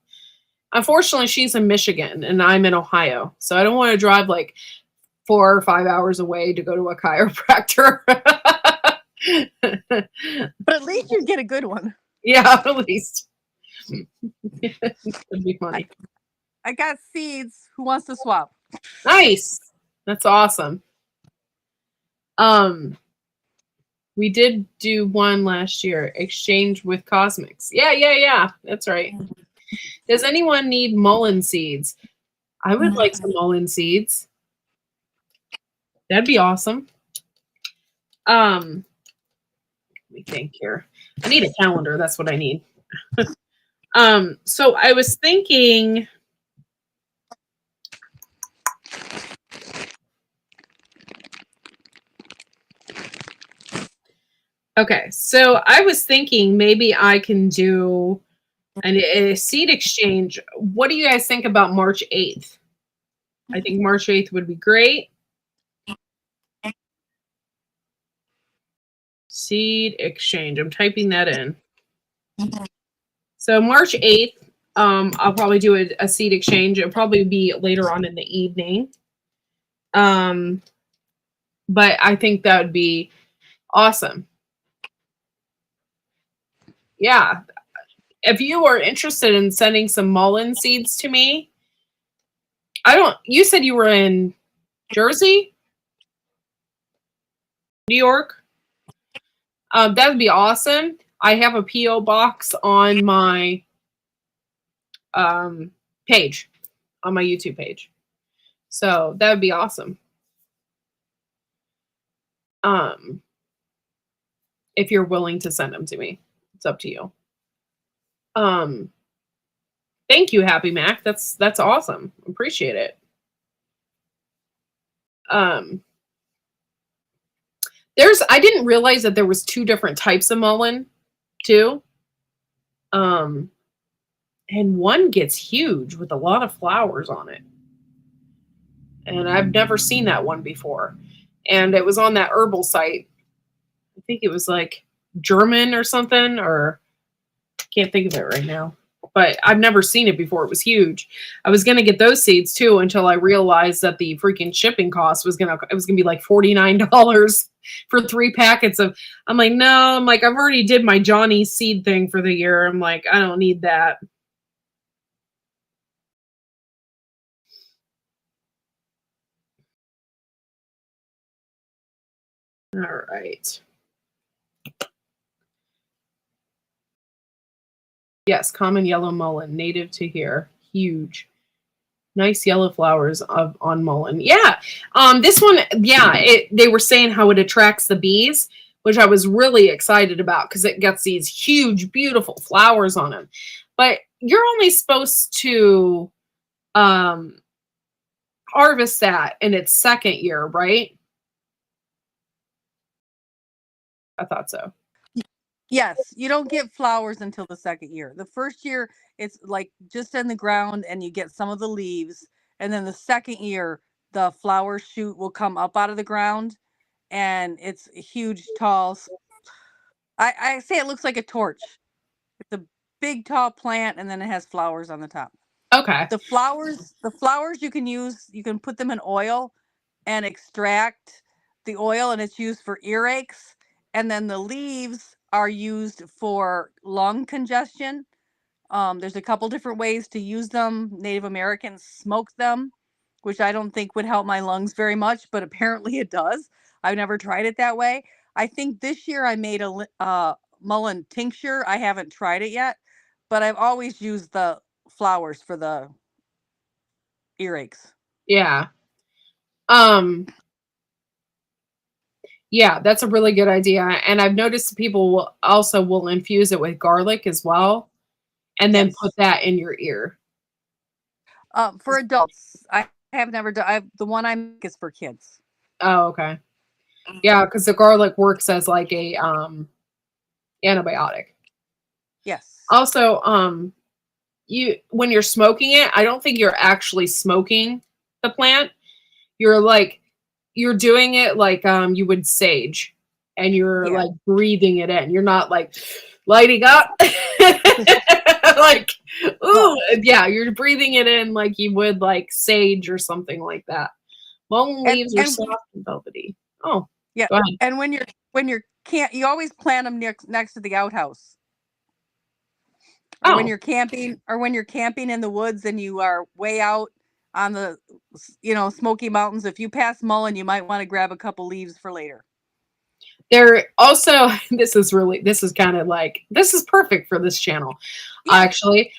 Unfortunately, she's in Michigan and I'm in Ohio, so I don't want to drive like 4 or 5 hours away to go to a chiropractor. But at least you get a good one. Yeah, at least. That'd be funny. I got seeds. Who wants to swap? Nice. That's awesome. We did do one last year, exchange with Cosmics. Yeah. That's right. Does anyone need mullein seeds? I would like some mullein seeds. That'd be awesome. Let me think here. I need a calendar. That's what I need. So I was thinking. Okay, so I was thinking maybe I can do a seed exchange. What do you guys think about March 8th? I think March 8th would be great. Seed exchange. I'm typing that in. So March 8th, I'll probably do a seed exchange. It'll probably be later on in the evening. But I think that would be awesome. Yeah. If you are interested in sending some mullein seeds to me, you said you were in Jersey? New York? That would be awesome. I have a P.O. box on my page, on my YouTube page. So that would be awesome. If you're willing to send them to me, it's up to you. Thank you, Happy Mac. That's awesome. Appreciate it. I didn't realize that there was 2 different types of mullein too. And one gets huge with a lot of flowers on it. And I've never seen that one before. And it was on that herbal site. I think it was like German or something, or can't think of it right now. But I've never seen it before. It was huge. I was gonna get those seeds too until I realized that the freaking shipping cost was gonna be like $49 for 3 packets of. I'm like, no. I'm like, I've already did my Johnny seed thing for the year. I'm like, I don't need that. All right. Yes, common yellow mullein, native to here. Huge. Nice yellow flowers on mullein. Yeah. This one, yeah, they were saying how it attracts the bees, which I was really excited about because it gets these huge, beautiful flowers on them. But you're only supposed to harvest that in its second year, right? I thought so. Yes, you don't get flowers until the second year. The first year, it's like just in the ground and you get some of the leaves. And then the second year, the flower shoot will come up out of the ground and it's a huge, tall. I say it looks like a torch. It's a big, tall plant and then it has flowers on the top. Okay. The flowers you can use, you can put them in oil and extract the oil, and it's used for earaches. And then the leaves are used for lung congestion. There's a couple different ways to use them. Native Americans smoke them, which I don't think would help my lungs very much, but apparently it does. I've never tried it that way. I think this year I made a mullein tincture. I haven't tried it yet, but I've always used the flowers for the earaches. Yeah. Yeah, that's a really good idea. And I've noticed people will infuse it with garlic as well, and then put that in your ear. For adults, I have never done. The one I make is for kids. Oh, okay. Yeah, because the garlic works as like a antibiotic. Yes. Also, when you're smoking it, I don't think you're actually smoking the plant. You're doing it like you would sage, and you're like breathing it in. You're not like lighting up. Like, ooh, yeah, you're breathing it in like you would like sage or something like that. Mullein leaves are soft and velvety. Oh, yeah. Go ahead. And you always plant them next to the outhouse. Or when you're camping in the woods and you are way out on the Smoky Mountains, if you pass mullein, you might want to grab a couple leaves for later. There also, this is kind of like, this is perfect for this channel, actually.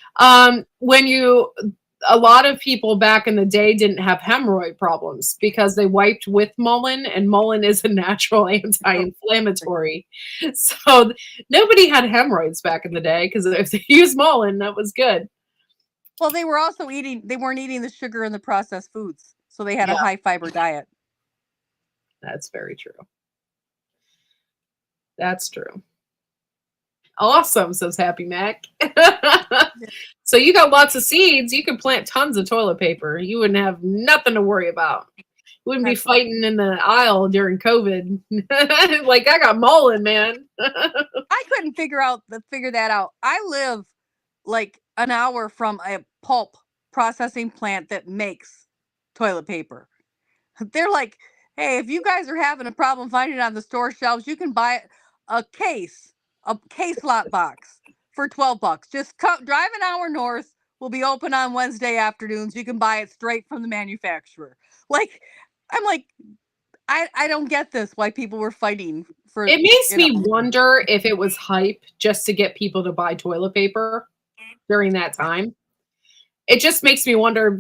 A lot of people back in the day didn't have hemorrhoid problems because they wiped with mullein, and mullein is a natural anti-inflammatory. So nobody had hemorrhoids back in the day because if they used mullein, that was good. Well, they weren't eating the sugar and the processed foods. So they had a high fiber diet. That's very true. That's true. Awesome, says Happy Mac. So you got lots of seeds. You can plant tons of toilet paper. You wouldn't have nothing to worry about. Wouldn't be That's funny. fighting in the aisle during COVID. Like I got Mullen, man. I couldn't figure that out. I live like an hour from a pulp processing plant that makes toilet paper. They're like, hey, if you guys are having a problem finding it on the store shelves, you can buy a case lot box for $12. Just drive an hour north. We'll be open on Wednesday afternoons. You can buy it straight from the manufacturer. Like, I'm like, I don't get this. Why people were fighting for It makes you me know. wonder if it was hype just to get people to buy toilet paper during that time. It just makes me wonder,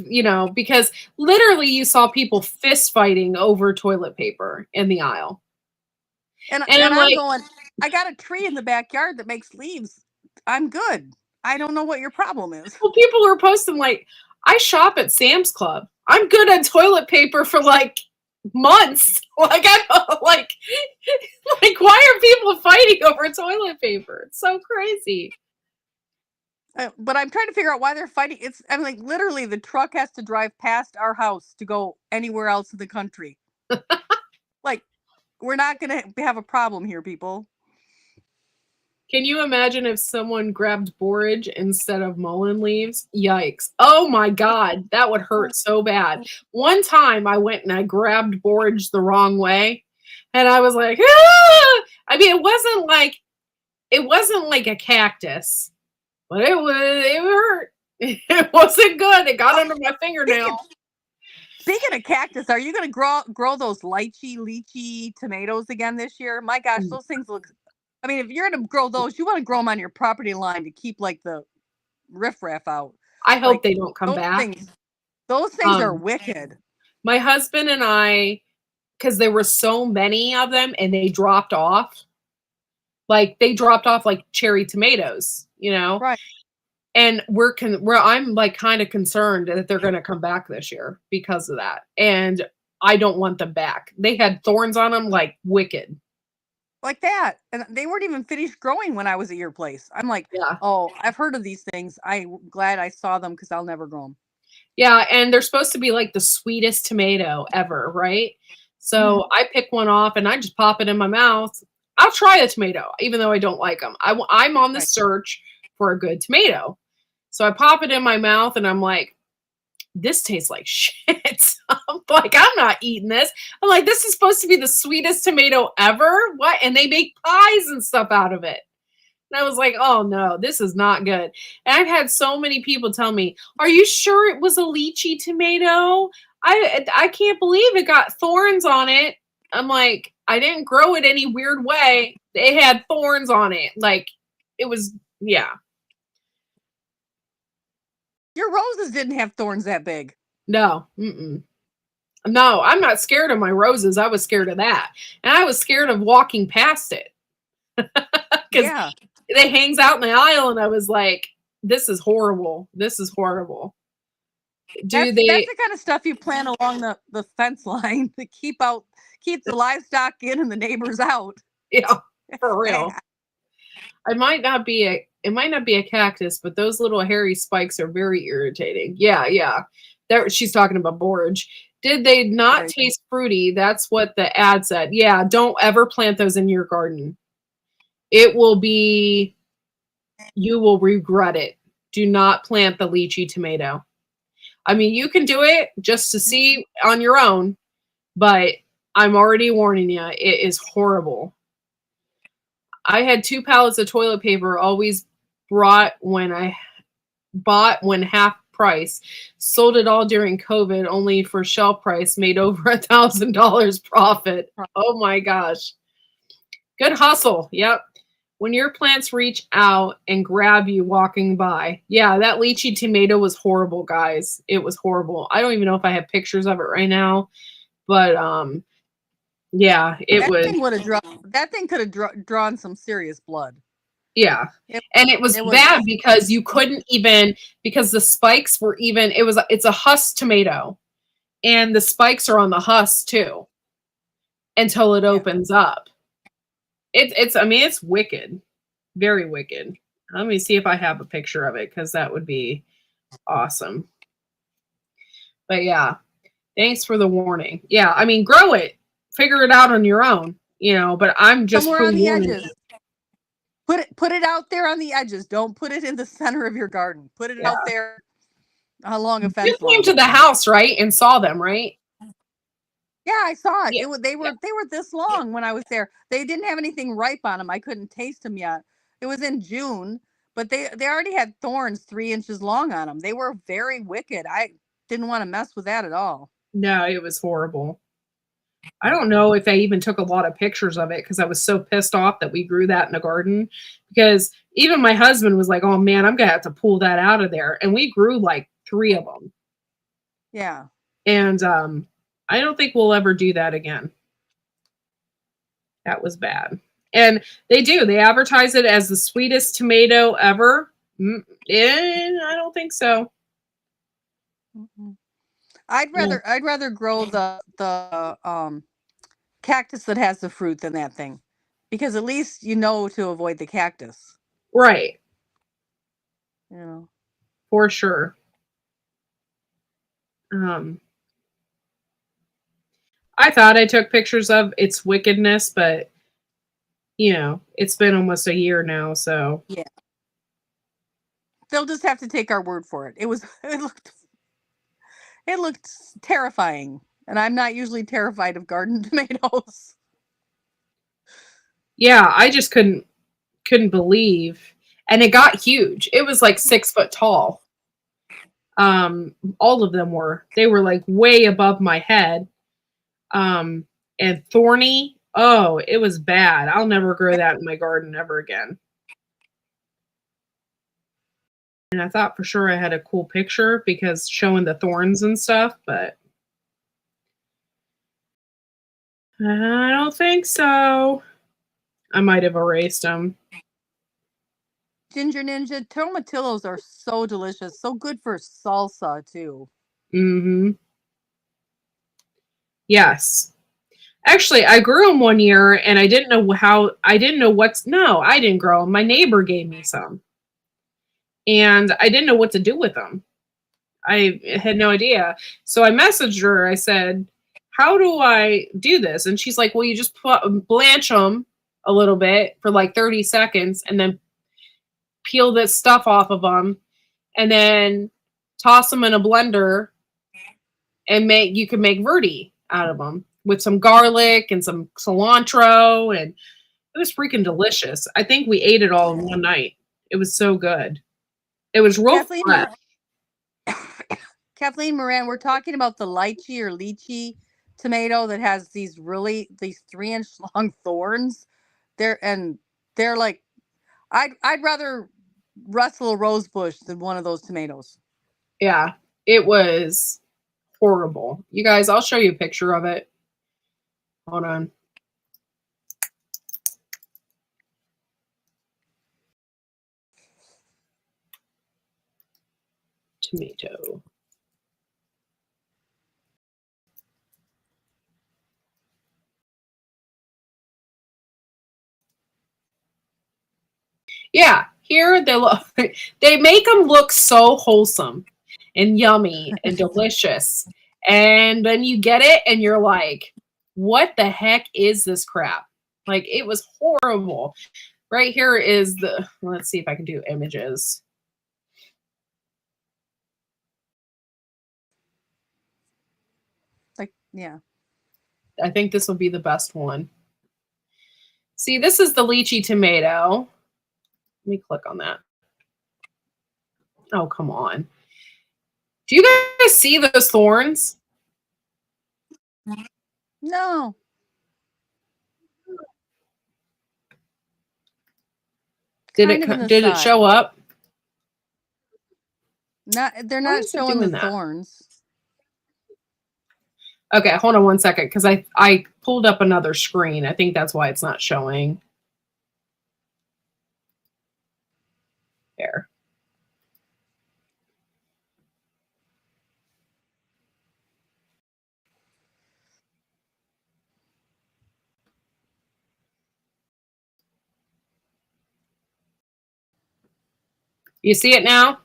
because literally you saw people fist fighting over toilet paper in the aisle. And I'm I'm like, going, I got a tree in the backyard that makes leaves. I'm good. I don't know what your problem is. well, people were posting like, I shop at Sam's Club. I'm good on toilet paper for like months. Like like why are people fighting over toilet paper? It's so crazy. But I'm trying to figure out why they're fighting. I'm like, literally, the truck has to drive past our house to go anywhere else in the country. Like, we're not going to have a problem here, people. Can you imagine if someone grabbed borage instead of mullein leaves? Yikes. Oh my God, that would hurt so bad. One time I went and I grabbed borage the wrong way and I was like, ah! I mean, it wasn't like a cactus, but it hurt. It wasn't good. It got under my fingernail. Speaking of cactus, are you going to grow those lychee tomatoes again this year? My gosh, those things look. I mean, if you're going to grow those, you want to grow them on your property line to keep like the riffraff out. I hope they don't come those back. Those things are wicked. My husband and I, because there were so many of them and they dropped off. Like they dropped off like cherry tomatoes, Right. And I'm like kind of concerned that they're going to come back this year because of that. And I don't want them back. They had thorns on them like wicked. Like that. And they weren't even finished growing when I was at your place. I'm like, yeah. Oh, I've heard of these things. I'm glad I saw them because I'll never grow them. Yeah. And they're supposed to be like the sweetest tomato ever. Right. So I pick one off and I just pop it in my mouth. I'll try a tomato, even though I don't like them. I'm on the search for a good tomato. So I pop it in my mouth and I'm like, this tastes like shit. I'm like, I'm not eating this. I'm like, this is supposed to be the sweetest tomato ever. What? And they make pies and stuff out of it. And I was like, oh no, this is not good. And I've had so many people tell me, are you sure it was a lychee tomato? I can't believe it got thorns on it. I'm like, I didn't grow it any weird way. It had thorns on it. Like it was, yeah. Your roses didn't have thorns that big. No. No, I'm not scared of my roses. I was scared of that. And I was scared of walking past it. Because it hangs out in the aisle and I was like, this is horrible. This is horrible. That's the kind of stuff you plant along the fence line to keep the livestock in and the neighbors out. Yeah, for real. It might not be a cactus, but those little hairy spikes are very irritating. Yeah. She's talking about borage. Did they not taste fruity? That's what the ad said. Yeah, don't ever plant those in your garden. You will regret it. Do not plant the lychee tomato. I mean, you can do it just to see on your own, but I'm already warning you, it is horrible. I had 2 pallets of toilet paper always bought when half price. Sold it all during COVID, only for shelf price, made over $1,000 profit. Oh my gosh. Good hustle. Yep. When your plants reach out and grab you walking by. Yeah, that lychee tomato was horrible, guys. It was horrible. I don't even know if I have pictures of it right now, but yeah, that thing could have drawn some serious blood. Yeah. And it was bad because you couldn't even, because the spikes were even, it's a husk tomato and the spikes are on the husk too until it opens up. It's wicked. Very wicked. Let me see if I have a picture of it because that would be awesome. But yeah, Thanks for the warning. Yeah, I mean, grow it. Figure it out on your own, but I'm just Somewhere on the pre-warning edges. you. Put it out there on the edges. Don't put it in the center of your garden. Put it Yeah. out there along a You fence came line. to the house, right? And saw them, right? Yeah, I saw it. Yeah. They were this long when I was there. They didn't have anything ripe on them. I couldn't taste them yet. It was in June, but they already had thorns 3 inches long on them. They were very wicked. I didn't want to mess with that at all. No, it was horrible. I don't know if I even took a lot of pictures of it because I was so pissed off that we grew that in the garden. Because even my husband was like, "Oh man, I'm gonna have to pull that out of there," and we grew like 3 of them. Yeah. And I don't think we'll ever do that again. That was bad. And they advertise it as the sweetest tomato ever. I don't think so. Mhm. I'd rather grow the cactus that has the fruit than that thing, because at least you know to avoid the cactus. Right, You know. for sure. I thought I took pictures of its wickedness, but it's been almost a year now, so Yeah. They'll just have to take our word for it. It looked terrifying, and I'm not usually terrified of garden tomatoes. yeah, I just couldn't believe, and it got huge. It was like 6 foot tall. All of them they were like way above my head. And thorny. Oh, it was bad. I'll never grow that in my garden ever again. And I thought for sure I had a cool picture because showing the thorns and stuff, but I don't think so. I might have erased them. Ginger Ninja, tomatillos are so delicious, so good for salsa too. Mm-hmm. Yes. Actually, I grew them one year and I didn't know no, I didn't grow them. My neighbor gave me some. And I didn't know what to do with them. I had no idea. So I messaged her. I said, "How do I do this?" And she's like, "Well, you just blanch them a little bit for like 30 seconds and then peel this stuff off of them and then toss them in a blender and you can make verdi out of them with some garlic and some cilantro, and it was freaking delicious. I think we ate it all in one night. It was so good. It was real fresh. Kathleen Moran, we're talking about the lychee tomato that has these 3-inch long thorns. They're like, I'd rather wrestle a rose bush than one of those tomatoes. Yeah, it was horrible. You guys, I'll show you a picture of it. Hold on. Tomato. Yeah, here they make them look so wholesome and yummy and delicious. And then you get it and you're like, what the heck is this crap? Like, it was horrible. Right here is let's see if I can do images. Like, yeah. I think this will be the best one. See, this is the lychee tomato. Let me click on that. Oh, come on. Do you guys see those thorns? No. Did it show up? They're not showing the thorns. Okay, hold on one second because I pulled up another screen. I think that's why it's not showing. There. You see it now?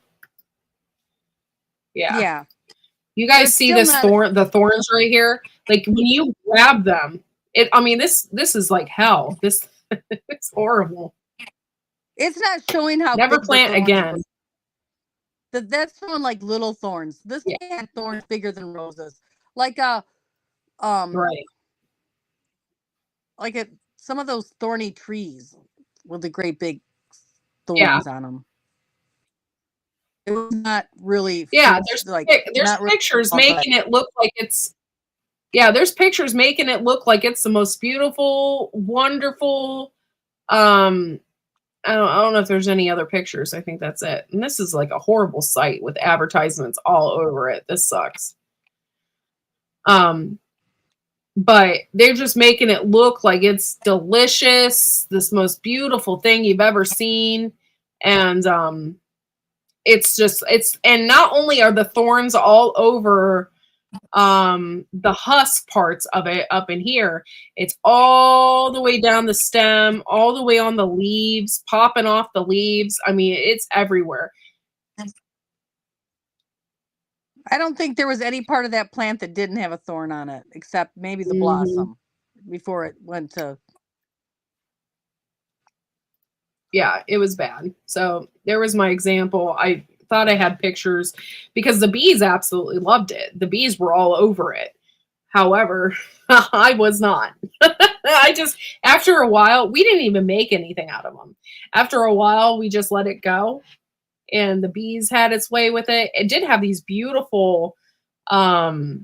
Yeah. Yeah. You guys They're see still this not- the thorns right here? Like when you grab them, I mean, this is like hell. This it's horrible. It's not showing how Never big the plant thorns again. were. That's showing like little thorns. This Yeah. had thorns bigger than roses. Like Right. like some of those thorny trees with the great big Yeah. thorns on them. It was not really. Yeah, there's there's pictures making it look like it's. Yeah, there's pictures making it look like it's the most beautiful, wonderful. I don't know if there's any other pictures. I think that's it. And this is like a horrible site with advertisements all over it. This sucks. But they're just making it look like it's delicious, this most beautiful thing you've ever seen. And and not only are the thorns all over the husk parts of it up in here, it's all the way down the stem, all the way on the leaves, popping off the leaves. I mean, it's everywhere. I don't think there was any part of that plant that didn't have a thorn on it, except maybe the blossom before it went to. Yeah, it was bad. So there was my example. I thought I had pictures because the bees absolutely loved it. The bees were all over it. However, I was not. After a while, we didn't even make anything out of them. After a while, we just let it go. And the bees had its way with it. It did have these beautiful white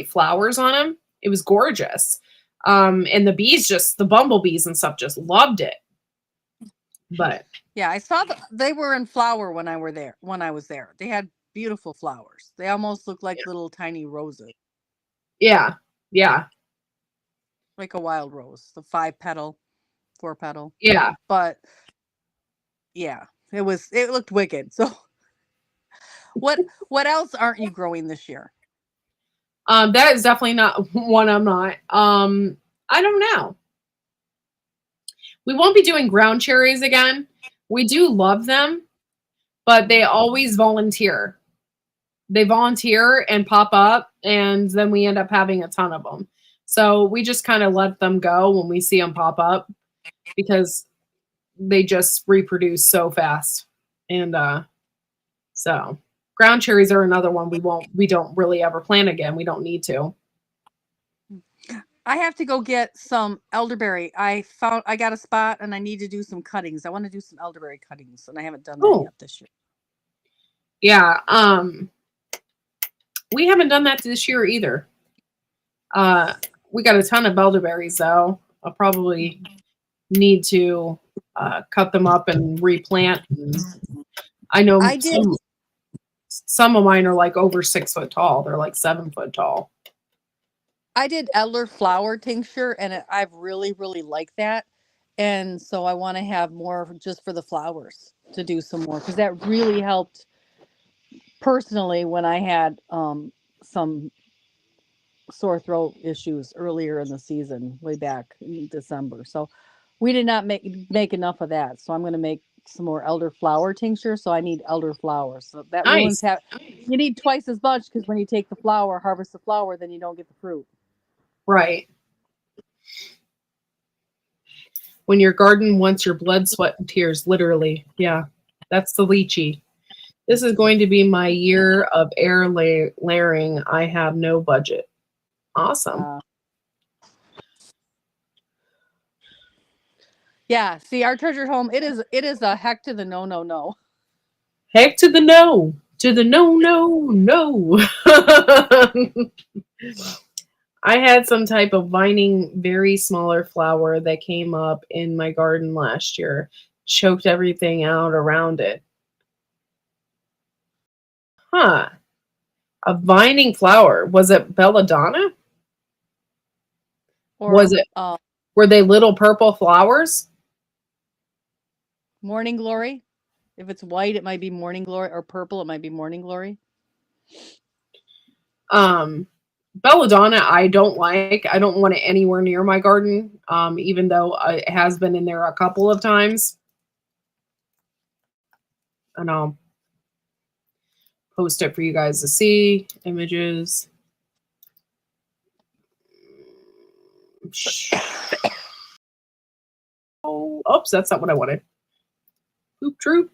flowers on them. It was gorgeous. And the bumblebees and stuff just loved it. But yeah, I saw they were in flower when I was there. They had beautiful flowers. They almost looked like little tiny roses. Yeah. Like a wild rose, the 5-petal, 4-petal. Yeah. But yeah, it looked wicked. So what else aren't you growing this year? That is definitely not one I'm not. I don't know. We won't be doing ground cherries again. We do love them, but they always volunteer. They volunteer and pop up, and then we end up having a ton of them. So we just kind of let them go when we see them pop up because they just reproduce so fast. And so ground cherries are another one we don't really ever plant again. We don't need to. I have to go get some elderberry. I got a spot and I need to do some cuttings. I want to do some elderberry cuttings and I haven't done that yet this year. Yeah. We haven't done that this year either. We got a ton of elderberries though. I'll probably need to cut them up and replant. I know some of mine are like over 6 foot tall. They're like 7 foot tall. I did elder flower tincture and I've really, really liked that. And so I want to have more just for the flowers to do some more because that really helped personally when I had some sore throat issues earlier in the season, way back in December. So we did not make enough of that. So I'm going to make some more elder flower tincture. So I need elder flowers. So that nice. You need twice as much because when you take the flower, harvest the flower, then you don't get the fruit. Right. When your garden wants your blood, sweat, and tears, literally. Yeah, that's the lychee. This is going to be my year of air layering. I have no budget. Awesome. Yeah. See, our treasured home, it is a heck to the no. Heck to the no. To the no. I had some type of vining, very smaller flower that came up in my garden last year. Choked everything out around it. Huh. A vining flower. Was it belladonna? Or was it? Were they little purple flowers? Morning glory. If it's white, it might be morning glory, or purple, it might be morning glory. Belladonna, I don't like. I don't want it anywhere near my garden, even though it has been in there a couple of times. And I'll post it for you guys to see. Images. Oh, oops, that's not what I wanted. Poop troop.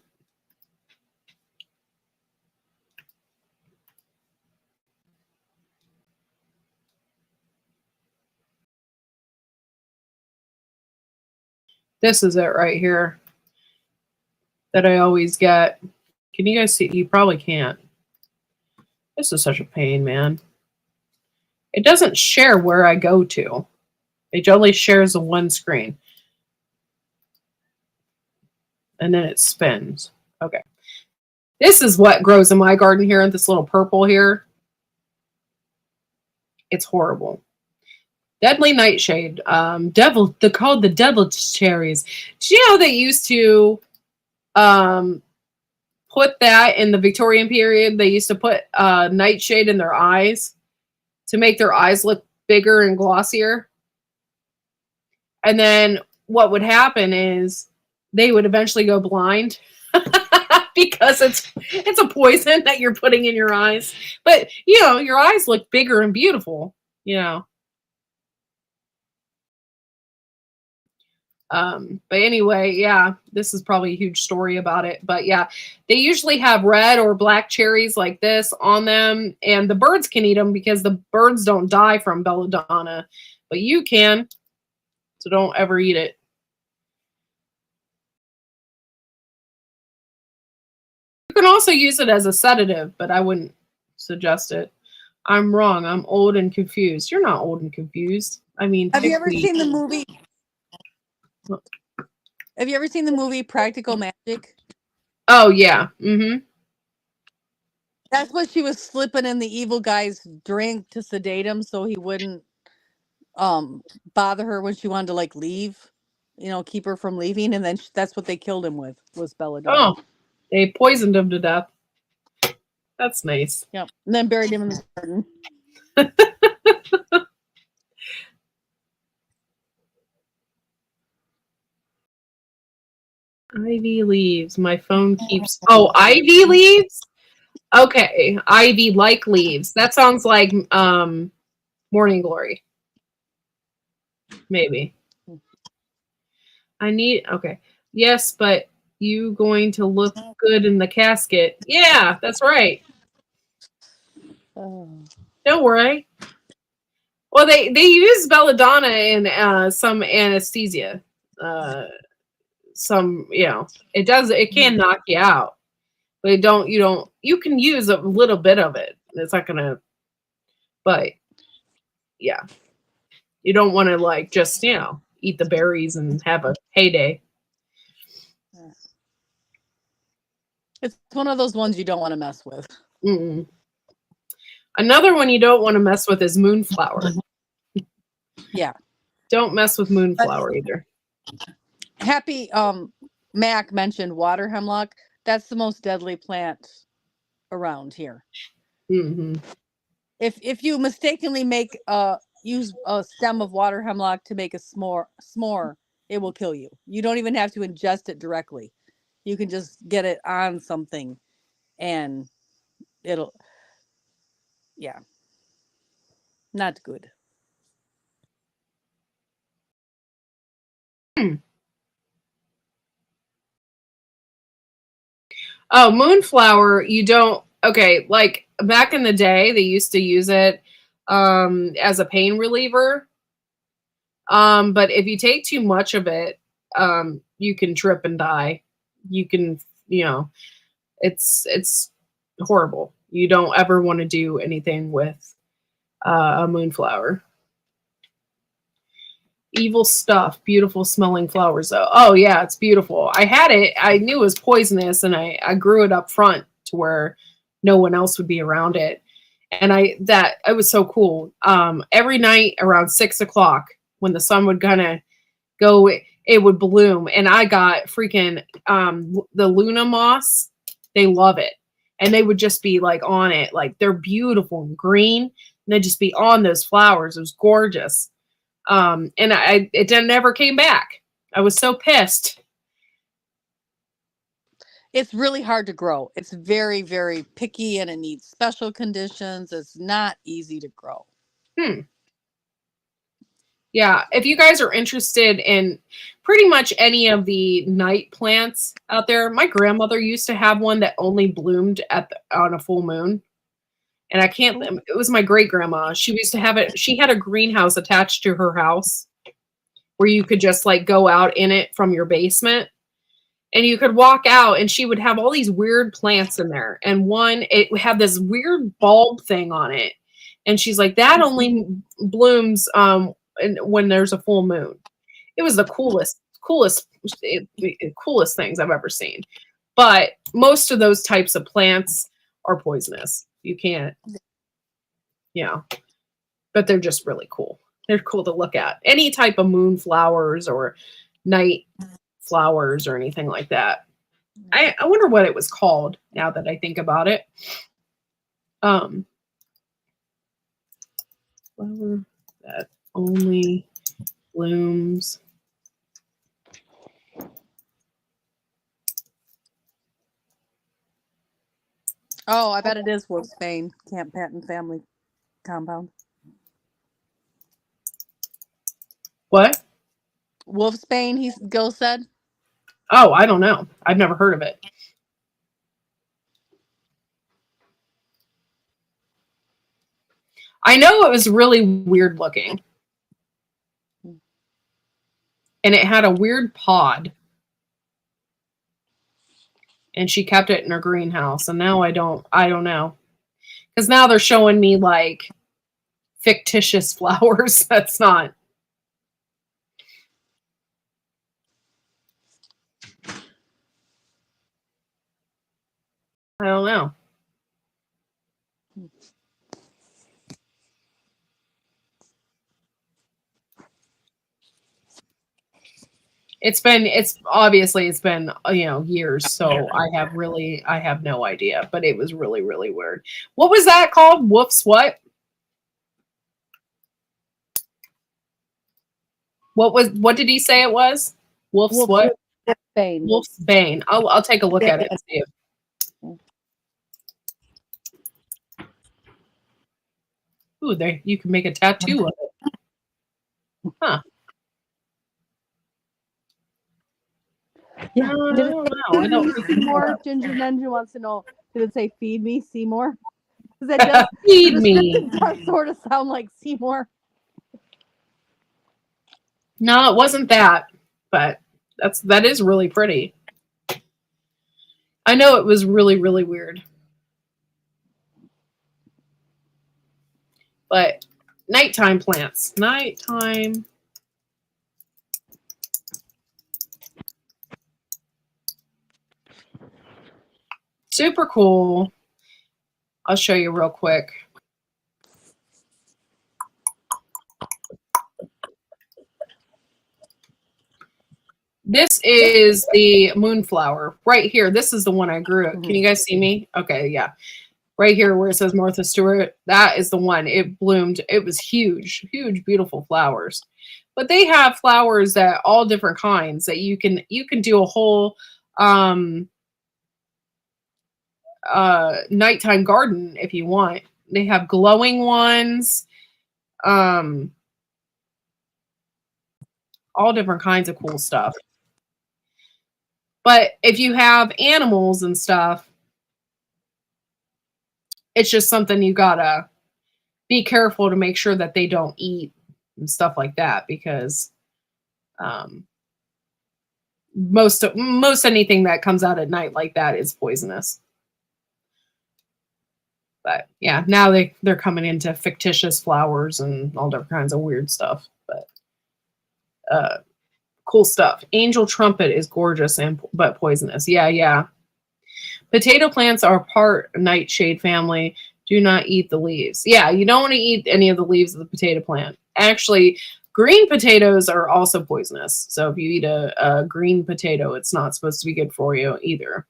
This is it right here that I always get. Can you guys see? You probably can't. This is such a pain, man. It doesn't share where I go to. It only shares the one screen. And then it spins. Okay. This is what grows in my garden here, this little purple here. It's horrible. Deadly Nightshade. They're called the devil cherries. Do you know they used to put that in the Victorian period? They used to put nightshade in their eyes to make their eyes look bigger and glossier. And then what would happen is they would eventually go blind because it's a poison that you're putting in your eyes. But, you know, your eyes look bigger and beautiful, you know. But anyway, yeah, this is probably a huge story about it. But yeah, they usually have red or black cherries like this on them, and the birds can eat them because the birds don't die from belladonna, but you can, so don't ever eat it. You can also use it as a sedative, but I wouldn't suggest it. I'm wrong. I'm old and confused. You're not old and confused. I mean, Have you ever seen the movie? Have you ever seen the movie Practical Magic? Oh yeah. Mm-hmm. That's what she was slipping in the evil guy's drink to sedate him so he wouldn't bother her when she wanted to like leave, you know, keep her from leaving, and then that's what they killed him with, was belladonna. Oh, they poisoned him to death. That's nice. Yep. And then buried him in the garden. Ivy leaves. My phone keeps. Oh, ivy leaves. Okay, ivy like leaves. That sounds like Morning Glory. Maybe. I need. Okay. Yes, but you going to look good in the casket? Yeah, that's right. Oh. Don't worry. Well, they use belladonna in some anesthesia. Some, you know, it can knock you out, but you can use a little bit of it. It's not gonna, but yeah, you don't want to like just, you know, eat the berries and have a heyday. It's one of those ones you don't want to mess with. Mm-mm. Another one you don't want to mess with is moonflower. Yeah. Don't mess with moonflower either. Happy Mac mentioned water hemlock. That's the most deadly plant around here. Mm-hmm. If you mistakenly use a stem of water hemlock to make a s'more, it will kill you. You don't even have to ingest it directly. You can just get it on something and it'll, yeah, not good. Oh, moonflower, you don't. Okay, like back in the day, they used to use it as a pain reliever. But if you take too much of it, you can trip and die. You can, you know, it's horrible. You don't ever want to do anything with a moonflower. Evil stuff. Beautiful smelling flowers, though. Oh yeah, it's beautiful. I had it. I knew it was poisonous, and I grew it up front to where no one else would be around it. And it was so cool. Every night around 6 o'clock, when the sun would kind of go, it would bloom. And I got freaking the Luna moss. They love it, and they would just be like on it, like they're beautiful and green, and they'd just be on those flowers. It was gorgeous. And it never came back. I was so pissed. It's really hard to grow. It's very, very picky and it needs special conditions. It's not easy to grow. Yeah, if you guys are interested in pretty much any of the night plants out there, my grandmother used to have one that only bloomed on a full moon. And it was my great grandma. She used to have it. She had a greenhouse attached to her house where you could just like go out in it from your basement. And you could walk out and she would have all these weird plants in there. And one, it had this weird bulb thing on it. And she's like, that only blooms when there's a full moon. It was the coolest things I've ever seen. But most of those types of plants are poisonous. You can't, but they're just really cool. They're cool to look at. Any type of moonflowers or night flowers or anything like that. I wonder what it was called now that I think about it. Flower that only blooms. Oh, I bet it is Wolfsbane, Camp Patton family compound. What? Wolfsbane, Gil said. Oh, I don't know. I've never heard of it. I know it was really weird looking. And it had a weird pod. And she kept it in her greenhouse. And now I don't know. Because now they're showing me like fictitious flowers. That's not. I don't know. It's been years, so I have no idea, but it was really, really weird. What was that called? Wolf's what? What did he say it was? Wolf's what? Wolfsbane. Wolfsbane. I'll take a look at it and see it. Ooh, there you can make a tattoo of it. Huh. Yeah. I don't know. I don't Seymour, Ginger Ninja wants to know, did it say feed me, Seymour? Because that does, feed me. does sort of sound like Seymour. No, it wasn't that, but that is really pretty. I know it was really, really weird. But nighttime plants. Nighttime. Super cool. I'll show you real quick. This is the moonflower right here. This is the one I grew. Can you guys see me? Okay, yeah. Right here where it says Martha Stewart, that is the one. It bloomed. It was huge, huge, beautiful flowers. But they have flowers that all different kinds that you can do a whole nighttime garden if you want. They have glowing ones, all different kinds of cool stuff. But if you have animals and stuff, it's just something you gotta be careful to make sure that they don't eat and stuff like that, because most anything that comes out at night like that is poisonous. But yeah, now they're coming into fictitious flowers and all different kinds of weird stuff. But cool stuff. Angel trumpet is gorgeous but poisonous. Yeah. Potato plants are part nightshade family. Do not eat the leaves. Yeah, you don't want to eat any of the leaves of the potato plant. Actually, green potatoes are also poisonous. So if you eat a green potato, it's not supposed to be good for you either.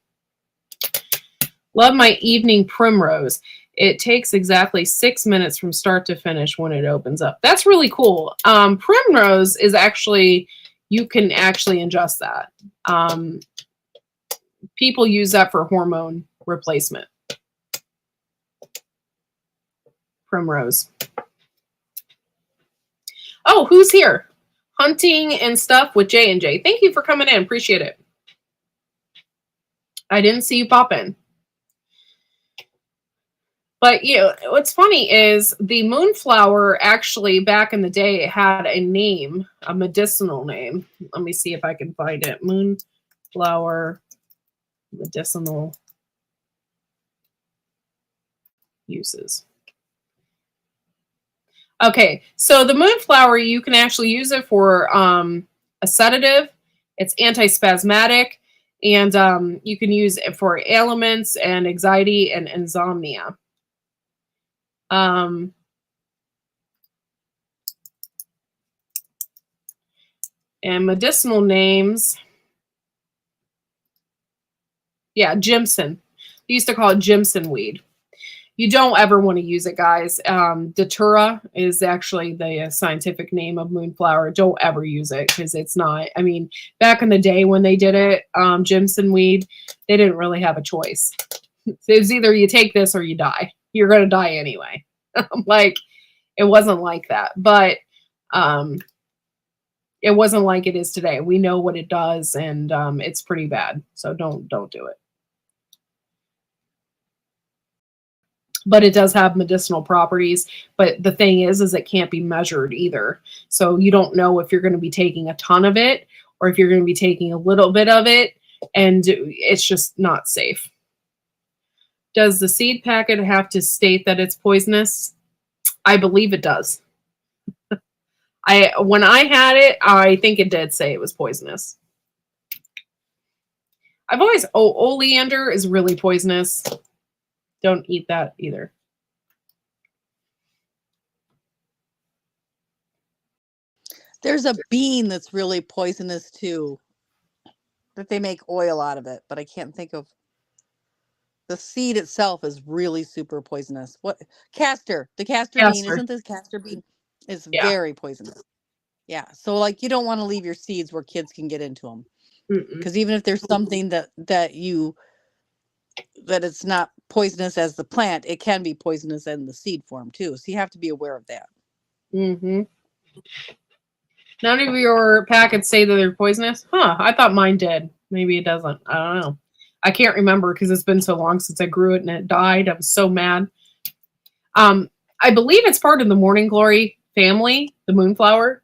Love my evening primrose. It takes exactly 6 minutes from start to finish when it opens up. That's really cool. Primrose is actually, you can actually ingest that. people use that for hormone replacement. Primrose. Oh, who's here? Hunting and stuff with J&J. Thank you for coming in. Appreciate it. I didn't see you pop in. But what's funny is the moonflower actually back in the day had a name, a medicinal name. Let me see if I can find it. Moonflower medicinal uses. Okay, so the moonflower, you can actually use it for a sedative. It's antispasmodic, and you can use it for ailments and anxiety and insomnia. And medicinal names. Yeah, Jimson. They used to call it Jimson weed. You don't ever want to use it, guys. Datura is actually the scientific name of moonflower. Don't ever use it because it's not. I mean, back in the day when they did it, Jimson weed, they didn't really have a choice. It was either you take this or you die. You're going to die anyway. Like, it wasn't like that. But it wasn't like it is today. We know what it does, and it's pretty bad. So don't do it. But it does have medicinal properties. But the thing is it can't be measured either. So you don't know if you're going to be taking a ton of it or if you're going to be taking a little bit of it, and it's just not safe. Does the seed packet have to state that it's poisonous? I believe it does. When I had it, I think it did say it was poisonous. I've always, oleander is really poisonous. Don't eat that either. There's a bean that's really poisonous too, that they make oil out of it, but I can't think of. The seed itself is really super poisonous. What castor? The castor bean, isn't this castor bean? It's very poisonous. Yeah, so like you don't want to leave your seeds where kids can get into them, because even if there's something that it's not poisonous as the plant, it can be poisonous in the seed form too. So you have to be aware of that. Mm-hmm. None of your packets say that they're poisonous? Huh, I thought mine did. Maybe it doesn't. I don't know. I can't remember because it's been so long since I grew it and it died. I was so mad. I believe it's part of the Morning Glory family, the moonflower.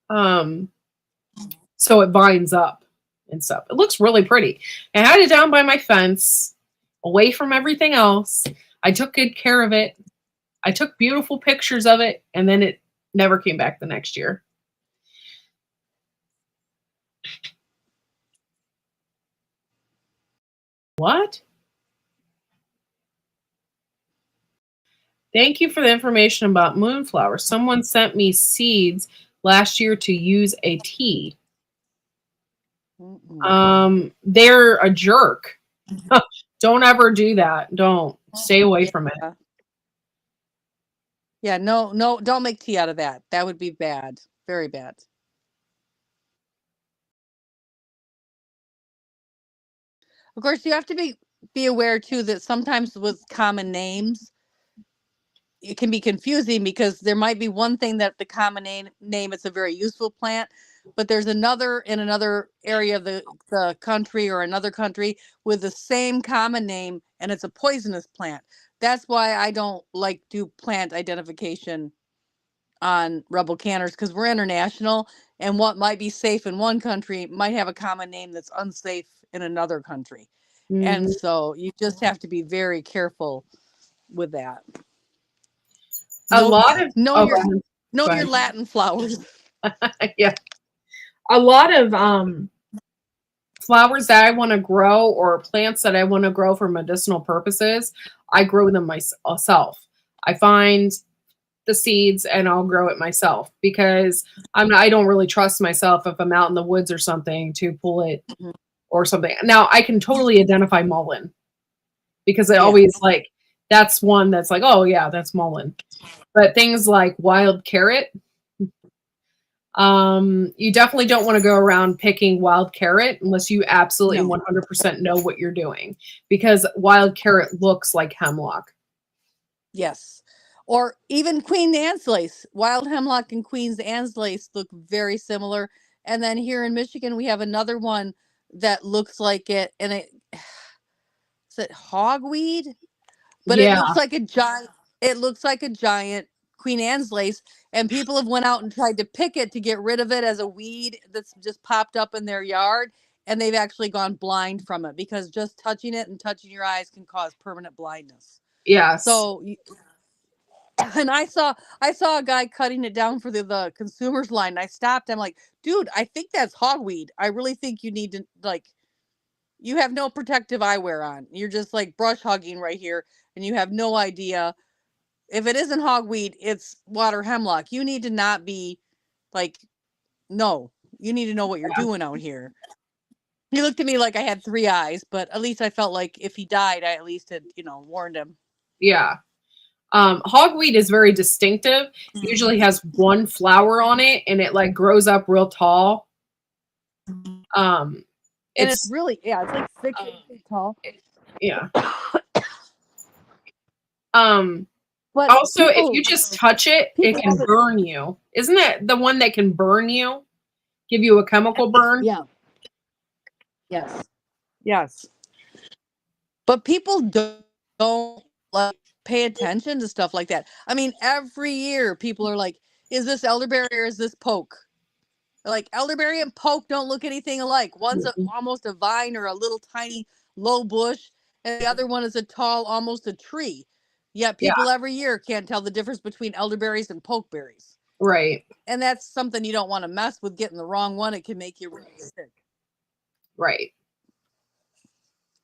So it vines up and stuff. It looks really pretty. I had it down by my fence, away from everything else. I took good care of it. I took beautiful pictures of it, and then it never came back the next year. What? Thank you for the information about moonflower. Someone sent me seeds last year to use a tea. They're a jerk. Don't ever do that. Don't. Stay away from it. Yeah, no, don't make tea out of that. That would be bad. Very bad. Of course, you have to be aware too that sometimes with common names, it can be confusing because there might be one thing that the common name it's a very useful plant, but there's another in another area of the country or another country with the same common name and it's a poisonous plant. That's why I don't like do plant identification on Rebel Canners, because we're international, and what might be safe in one country might have a common name that's unsafe in another country. And so you just have to be very careful with that. Know your Latin flowers. Yeah. A lot of flowers that I want to grow or plants that I want to grow for medicinal purposes, I grow them myself. I find the seeds and I'll grow it myself because I don't really trust myself if I'm out in the woods or something to pull it or something. Now I can totally identify mullein because I always like, that's one that's like, oh yeah, that's mullein. But things like wild carrot, You definitely don't want to go around picking wild carrot unless you absolutely No. 100% know what you're doing, because wild carrot looks like hemlock. Yes. Or even Queen Anne's lace. Wild hemlock and Queen Anne's lace look very similar. And then here in Michigan, we have another one that looks like it. And is it hogweed? But it Yeah. looks like a giant. It looks like a giant Queen Anne's lace. And people have went out and tried to pick it to get rid of it as a weed that's just popped up in their yard. And they've actually gone blind from it because just touching it and touching your eyes can cause permanent blindness. Yes. So, and I saw a guy cutting it down for the consumer's line. And I stopped. I'm like, dude, I think that's hogweed. I really think you need to, like, you have no protective eyewear on. You're just like brush hugging right here, and you have no idea. If it isn't hogweed, it's water hemlock. You need to not be like, no, you need to know what you're doing out here. He looked at me like I had 3 eyes, but at least I felt like if he died, I at least had, warned him. Yeah. Hogweed is very distinctive. Usually has one flower on it, and it like grows up real tall. And it's really, it's like 6 feet tall. Yeah. But also, if you just touch it, it can people- burn you. Isn't it the one that can burn you? Give you a chemical burn? Yeah. Yes. Yes. But people don't like pay attention to stuff like that. I mean, every year people are like, is this elderberry or is this poke? Like, elderberry and poke don't look anything alike. One's almost a vine or a little tiny low bush, and the other one is a tall, almost a tree. Yet people every year can't tell the difference between elderberries and pokeberries. Right. And that's something you don't want to mess with. Getting the wrong one, it can make you really sick. Right.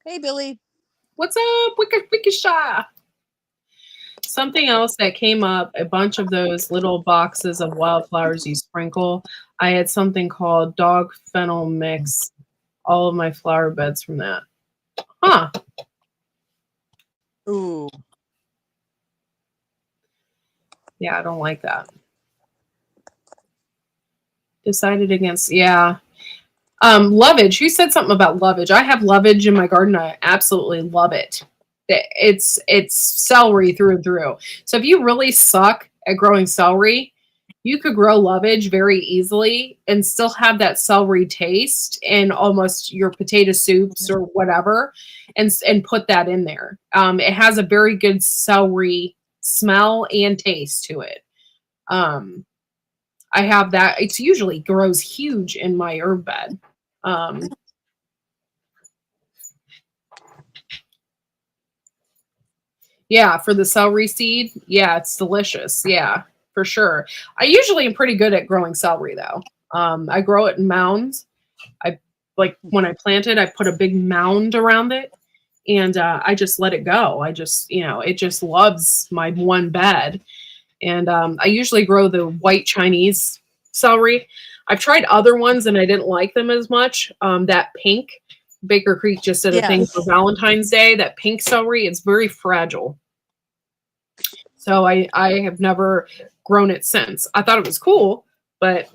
Hey, Billy. What's up? Wicked. Something else that came up, a bunch of those little boxes of wildflowers you sprinkle. I had something called dog fennel mix. All of my flower beds from that. Huh. Ooh. Yeah, I don't like that. Decided against, yeah. Lovage. Who said something about lovage? I have lovage in my garden. I absolutely love it. It's celery through and through. So if you really suck at growing celery, you could grow lovage very easily and still have that celery taste in almost your potato soups or whatever, and put that in there. It has a very good celery smell and taste to it. I have that. It's usually grows huge in my herb bed. Yeah, for the celery seed. Yeah, it's delicious. Yeah, for sure. I usually am pretty good at growing celery though. I grow it in mounds. When I plant it, I put a big mound around it, and I just let it go. I just, it just loves my one bed. And I usually grow the white Chinese celery. I've tried other ones and I didn't like them as much. That pink, Baker Creek just did a thing for Valentine's Day. That pink celery, it's very fragile. So I have never grown it since. I thought it was cool, but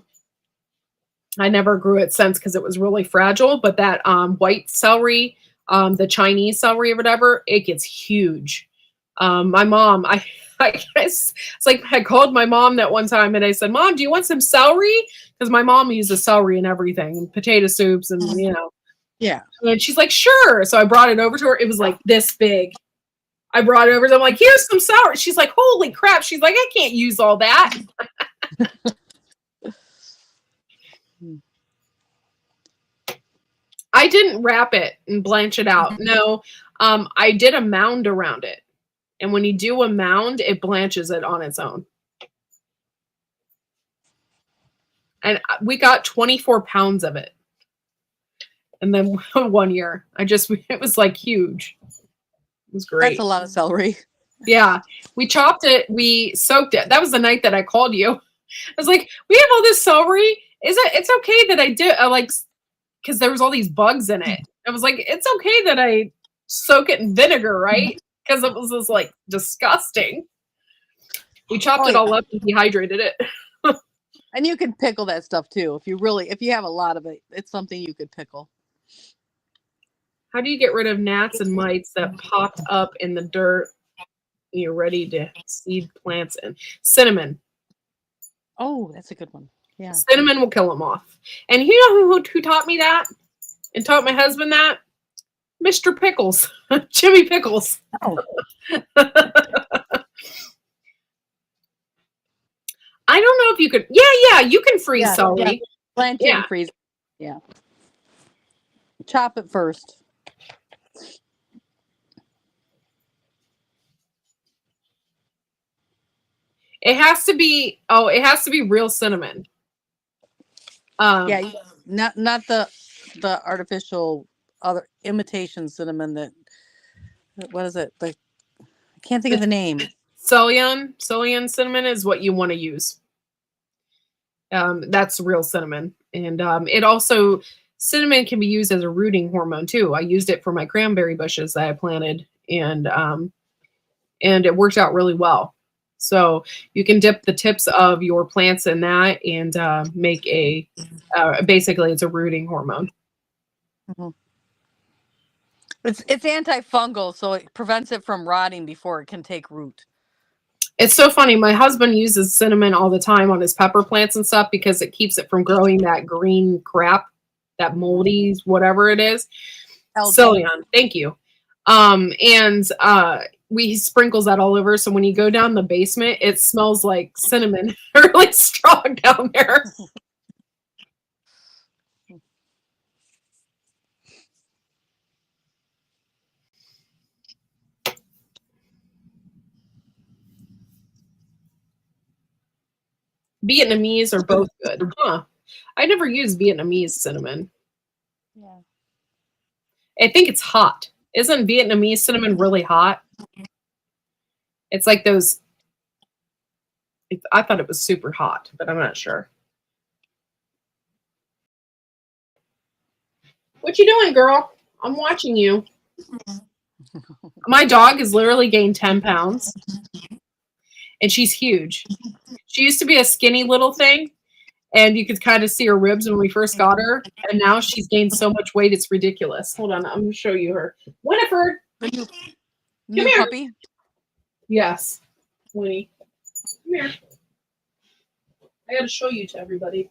I never grew it since because it was really fragile. But that white celery, the Chinese celery or whatever, it gets huge. My mom, I guess it's like I called my mom that one time and I said, "Mom, do you want some celery?" Because my mom uses celery in everything, and potato soups, and Yeah. And she's like, "Sure." So I brought it over to her. It was like this big. I brought it over. I'm like, "Here's some celery." She's like, "Holy crap!" She's like, "I can't use all that." I didn't wrap it and blanch it out. No, I did a mound around it. And when you do a mound, it blanches it on its own. And we got 24 pounds of it. And then one year, it was like huge. It was great. That's a lot of celery. Yeah. We chopped it. We soaked it. That was the night that I called you. I was like, we have all this celery. It's okay that I did, because there was all these bugs in it. I was like, it's okay that I soak it in vinegar, right? Because it was just disgusting. We chopped it all up and dehydrated it. And you can pickle that stuff too. If you have a lot of it, it's something you could pickle. How do you get rid of gnats and mites that popped up in the dirt? You're ready to seed plants in cinnamon. Oh, that's a good one. Yeah. Cinnamon will kill them off. And you know who taught me that? And taught my husband that? Mr. Pickles. Jimmy Pickles. Oh. I don't know if you could. Yeah, you can freeze celery. Yeah. Plant it and freeze. Yeah. Chop it first. It has to be real cinnamon. Yeah, not the artificial other imitation cinnamon that what is it? I can't think of the name. Ceylon cinnamon is what you want to use. That's real cinnamon. And it also, cinnamon can be used as a rooting hormone too. I used it for my cranberry bushes that I planted, and it worked out really well. So you can dip the tips of your plants in that and make basically it's a rooting hormone. Mm-hmm. It's antifungal, so it prevents it from rotting before it can take root. It's so funny. My husband uses cinnamon all the time on his pepper plants and stuff because it keeps it from growing that green crap, that moldy, whatever it is. Ceylon. Thank you. He sprinkles that all over. So when you go down the basement, it smells like cinnamon really strong down there. Vietnamese are both good. Huh. I never used Vietnamese cinnamon. Yeah. I think it's hot. Isn't Vietnamese cinnamon really hot? It's like those. I thought it was super hot, but I'm not sure. What you doing, girl? I'm watching you. My dog has literally gained 10 pounds. And she's huge. She used to be a skinny little thing. And you could kind of see her ribs when we first got her. And now she's gained so much weight, it's ridiculous. Hold on, I'm going to show you her. Winifred! New puppy? Yes. Winnie. Come here. I got to show you to everybody.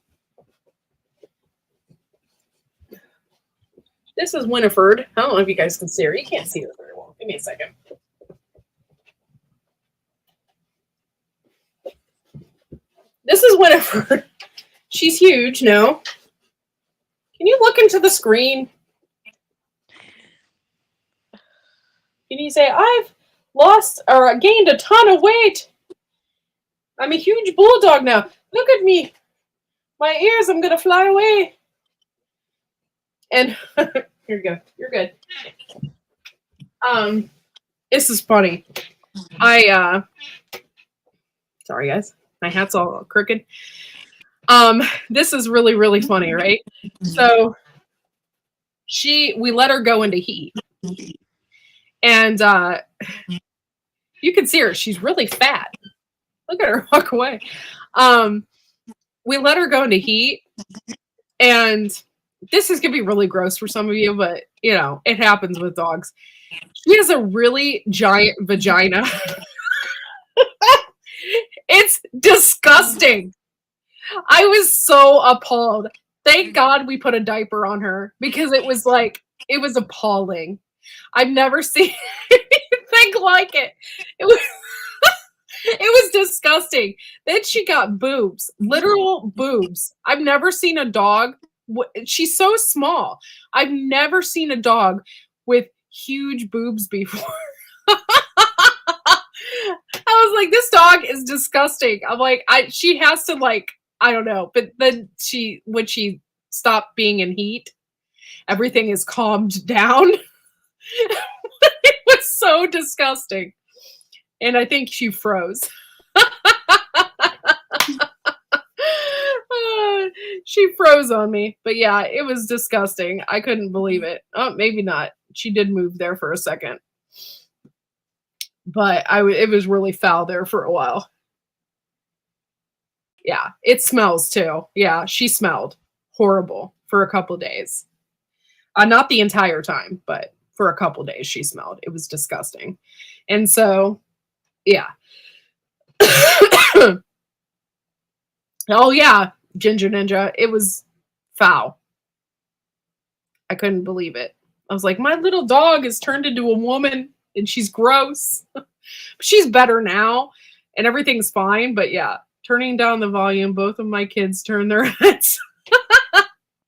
This is Winifred. I don't know if you guys can see her. You can't see her very well. Give me a second. This is Winifred. She's huge, no? Can you look into the screen? Can you say, I've lost or gained a ton of weight? I'm a huge bulldog now. Look at me. My ears, I'm going to fly away. And here you go. You're good. This is funny. Sorry, guys. My hat's all crooked. This is really, really funny, right? So we let her go into heat. And you can see her. She's really fat. Look at her walk away. We let her go into heat. And this is going to be really gross for some of you, but, you know, it happens with dogs. She has a really giant vagina. It's disgusting. I was so appalled. Thank God we put a diaper on her because it was appalling. I've never seen anything like it. It was disgusting. Then she got boobs, literal boobs. I've never seen a dog. She's so small. I've never seen a dog with huge boobs before. I was like, this dog is disgusting. I'm like, she has to I don't know. But then when she stopped being in heat, everything is calmed down. It was so disgusting. And I think she froze. She froze on me. But yeah, it was disgusting. I couldn't believe it. Oh, maybe not. She did move there for a second. But it was really foul there for a while. Yeah, it smells too. Yeah, she smelled horrible for a couple days. Not the entire time, but for a couple days she smelled. It was disgusting. And so, yeah. Oh yeah, Ginger Ninja. It was foul. I couldn't believe it. I was like, my little dog has turned into a woman and she's gross. She's better now and everything's fine. But yeah, turning down the volume, both of my kids turned their heads.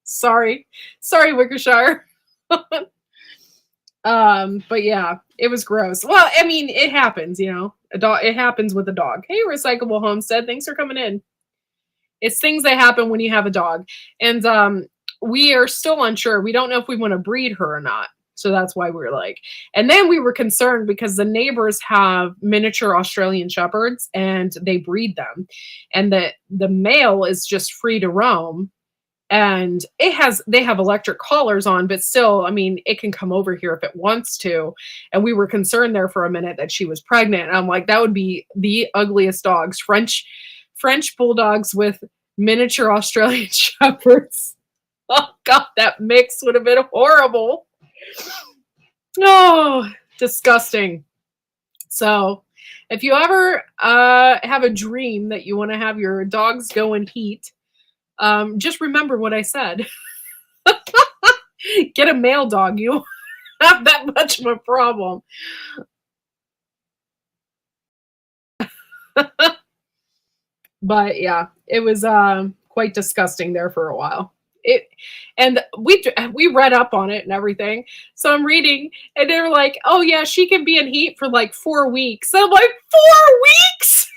Sorry, Wickershire. But yeah, it was gross. Well, I mean, it happens, you know. It happens with a dog. Hey, Recyclable Homestead, thanks for coming in. It's things that happen when you have a dog. And we are still unsure. We don't know if we want to breed her or not. So that's why we were like, and then we were concerned because the neighbors have miniature Australian Shepherds and they breed them. And the male is just free to roam. And they have electric collars on, but still, I mean, it can come over here if it wants to. And we were concerned there for a minute that she was pregnant. And I'm like, that would be the ugliest dogs. French bulldogs with miniature Australian Shepherds. Oh God, that mix would have been horrible. Oh, disgusting. So if you ever have a dream that you want to have your dogs go in heat, just remember what I said. Get a male dog. You won't have that much of a problem. But yeah, it was quite disgusting there for a while. And we read up on it and everything. So I'm reading, and they're like, "Oh yeah, she can be in heat for like 4 weeks." So I'm like, 4 weeks?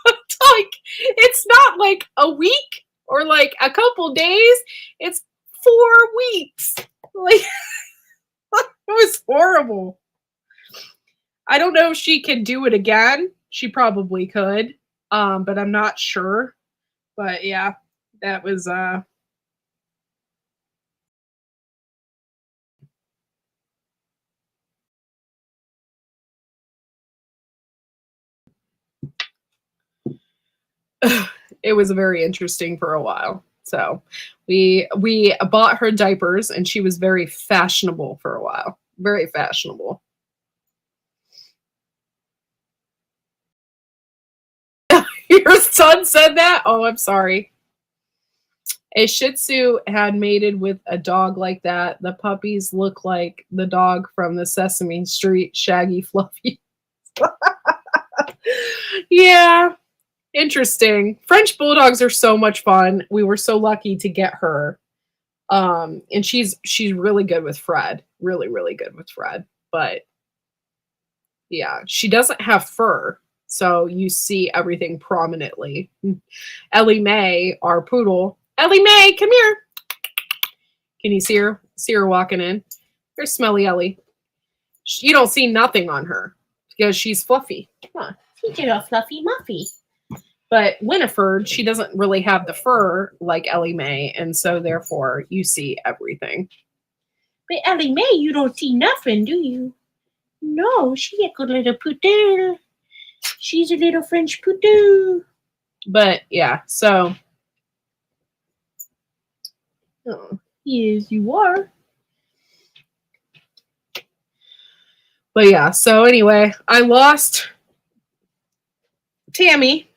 Like, it's not like a week or like a couple days. It's 4 weeks. Like, it was horrible. I don't know if she can do it again. She probably could, but I'm not sure. But yeah, that was it was very interesting for a while. So we bought her diapers and she was very fashionable for a while. Very fashionable. Your son said that? Oh, I'm sorry. A Shih Tzu had mated with a dog like that. The puppies look like the dog from the Sesame Street, Shaggy Fluffy. Yeah. Interesting. French bulldogs are so much fun. We were so lucky to get her. And she's really good with Fred. Really, really good with Fred. But yeah, she doesn't have fur, so you see everything prominently. Ellie Mae, our poodle. Ellie Mae, come here. Can you see her? See her walking in? Here's Smelly Ellie. You don't see nothing on her because she's fluffy. Huh. She's a fluffy muffy. But Winifred, she doesn't really have the fur like Ellie Mae, and so therefore you see everything. But Ellie Mae, you don't see nothing, do you? No, she's a good little poodle. She's a little French poodle. But yeah, so. Oh, yes, you are. But yeah, so anyway, I lost Tammy,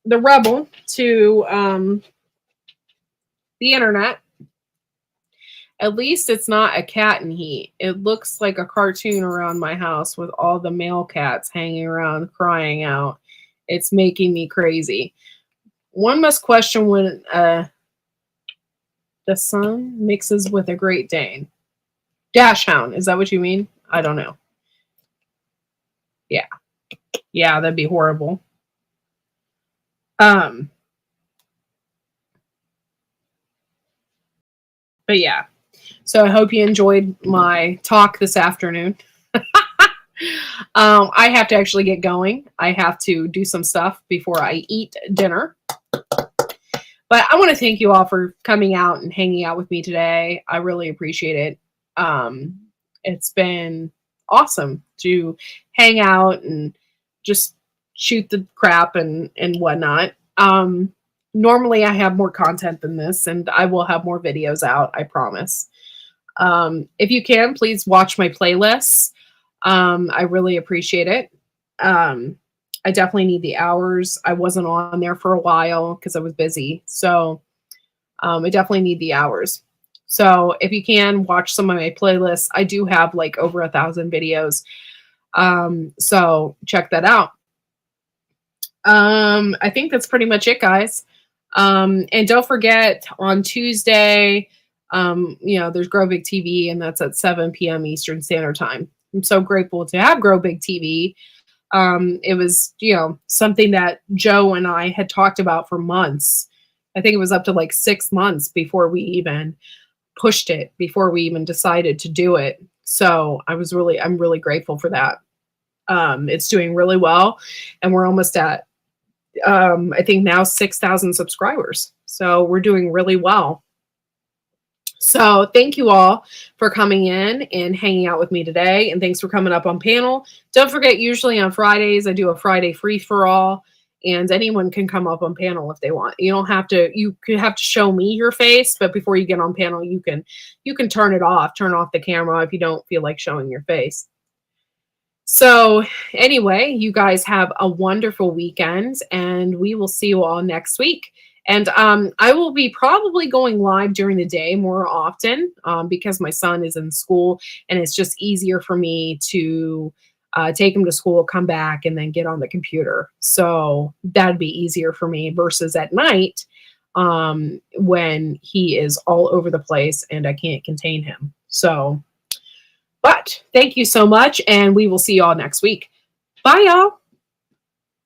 the rebel, to the internet. At least it's not a cat in heat. It looks like a cartoon around my house with all the male cats hanging around crying out. It's making me crazy. One must question when the sun mixes with a Great Dane. Dachshund, is that what you mean? I don't know. Yeah. Yeah, that'd be horrible. But yeah. So I hope you enjoyed my talk this afternoon. I have to actually get going. I have to do some stuff before I eat dinner. But I want to thank you all for coming out and hanging out with me today. I really appreciate it. It's been awesome to hang out and just shoot the crap and whatnot. normally I have more content than this, and I will have more videos out, I promise. If you can, please watch my playlists. I really appreciate it. I definitely need the hours. I wasn't on there for a while because I was busy. So I definitely need the hours. So if you can, watch some of my playlists. I do have like over 1,000 videos. So check that out. I think that's pretty much it, guys. And don't forget on Tuesday, there's Grow Big TV, and that's at 7 p.m. Eastern Standard Time. I'm so grateful to have Grow Big TV. It was, something that Joe and I had talked about for months. I think it was up to like 6 months before we even pushed it, before we even decided to do it. So I'm really grateful for that. It's doing really well, and we're almost at, I think now 6,000 subscribers. So we're doing really well. So thank you all for coming in and hanging out with me today. And thanks for coming up on panel. Don't forget, usually on Fridays, I do a Friday free for all, and anyone can come up on panel if they want. You don't have to, you could have to show me your face, but before you get on panel, you can turn it off, turn off the camera if you don't feel like showing your face. So anyway, you guys have a wonderful weekend, and we will see you all next week. And I will be probably going live during the day more often because my son is in school, and it's just easier for me to take him to school, come back, and then get on the computer. So that'd be easier for me versus at night when he is all over the place and I can't contain him. So, but thank you so much, and we will see y'all next week. Bye, y'all.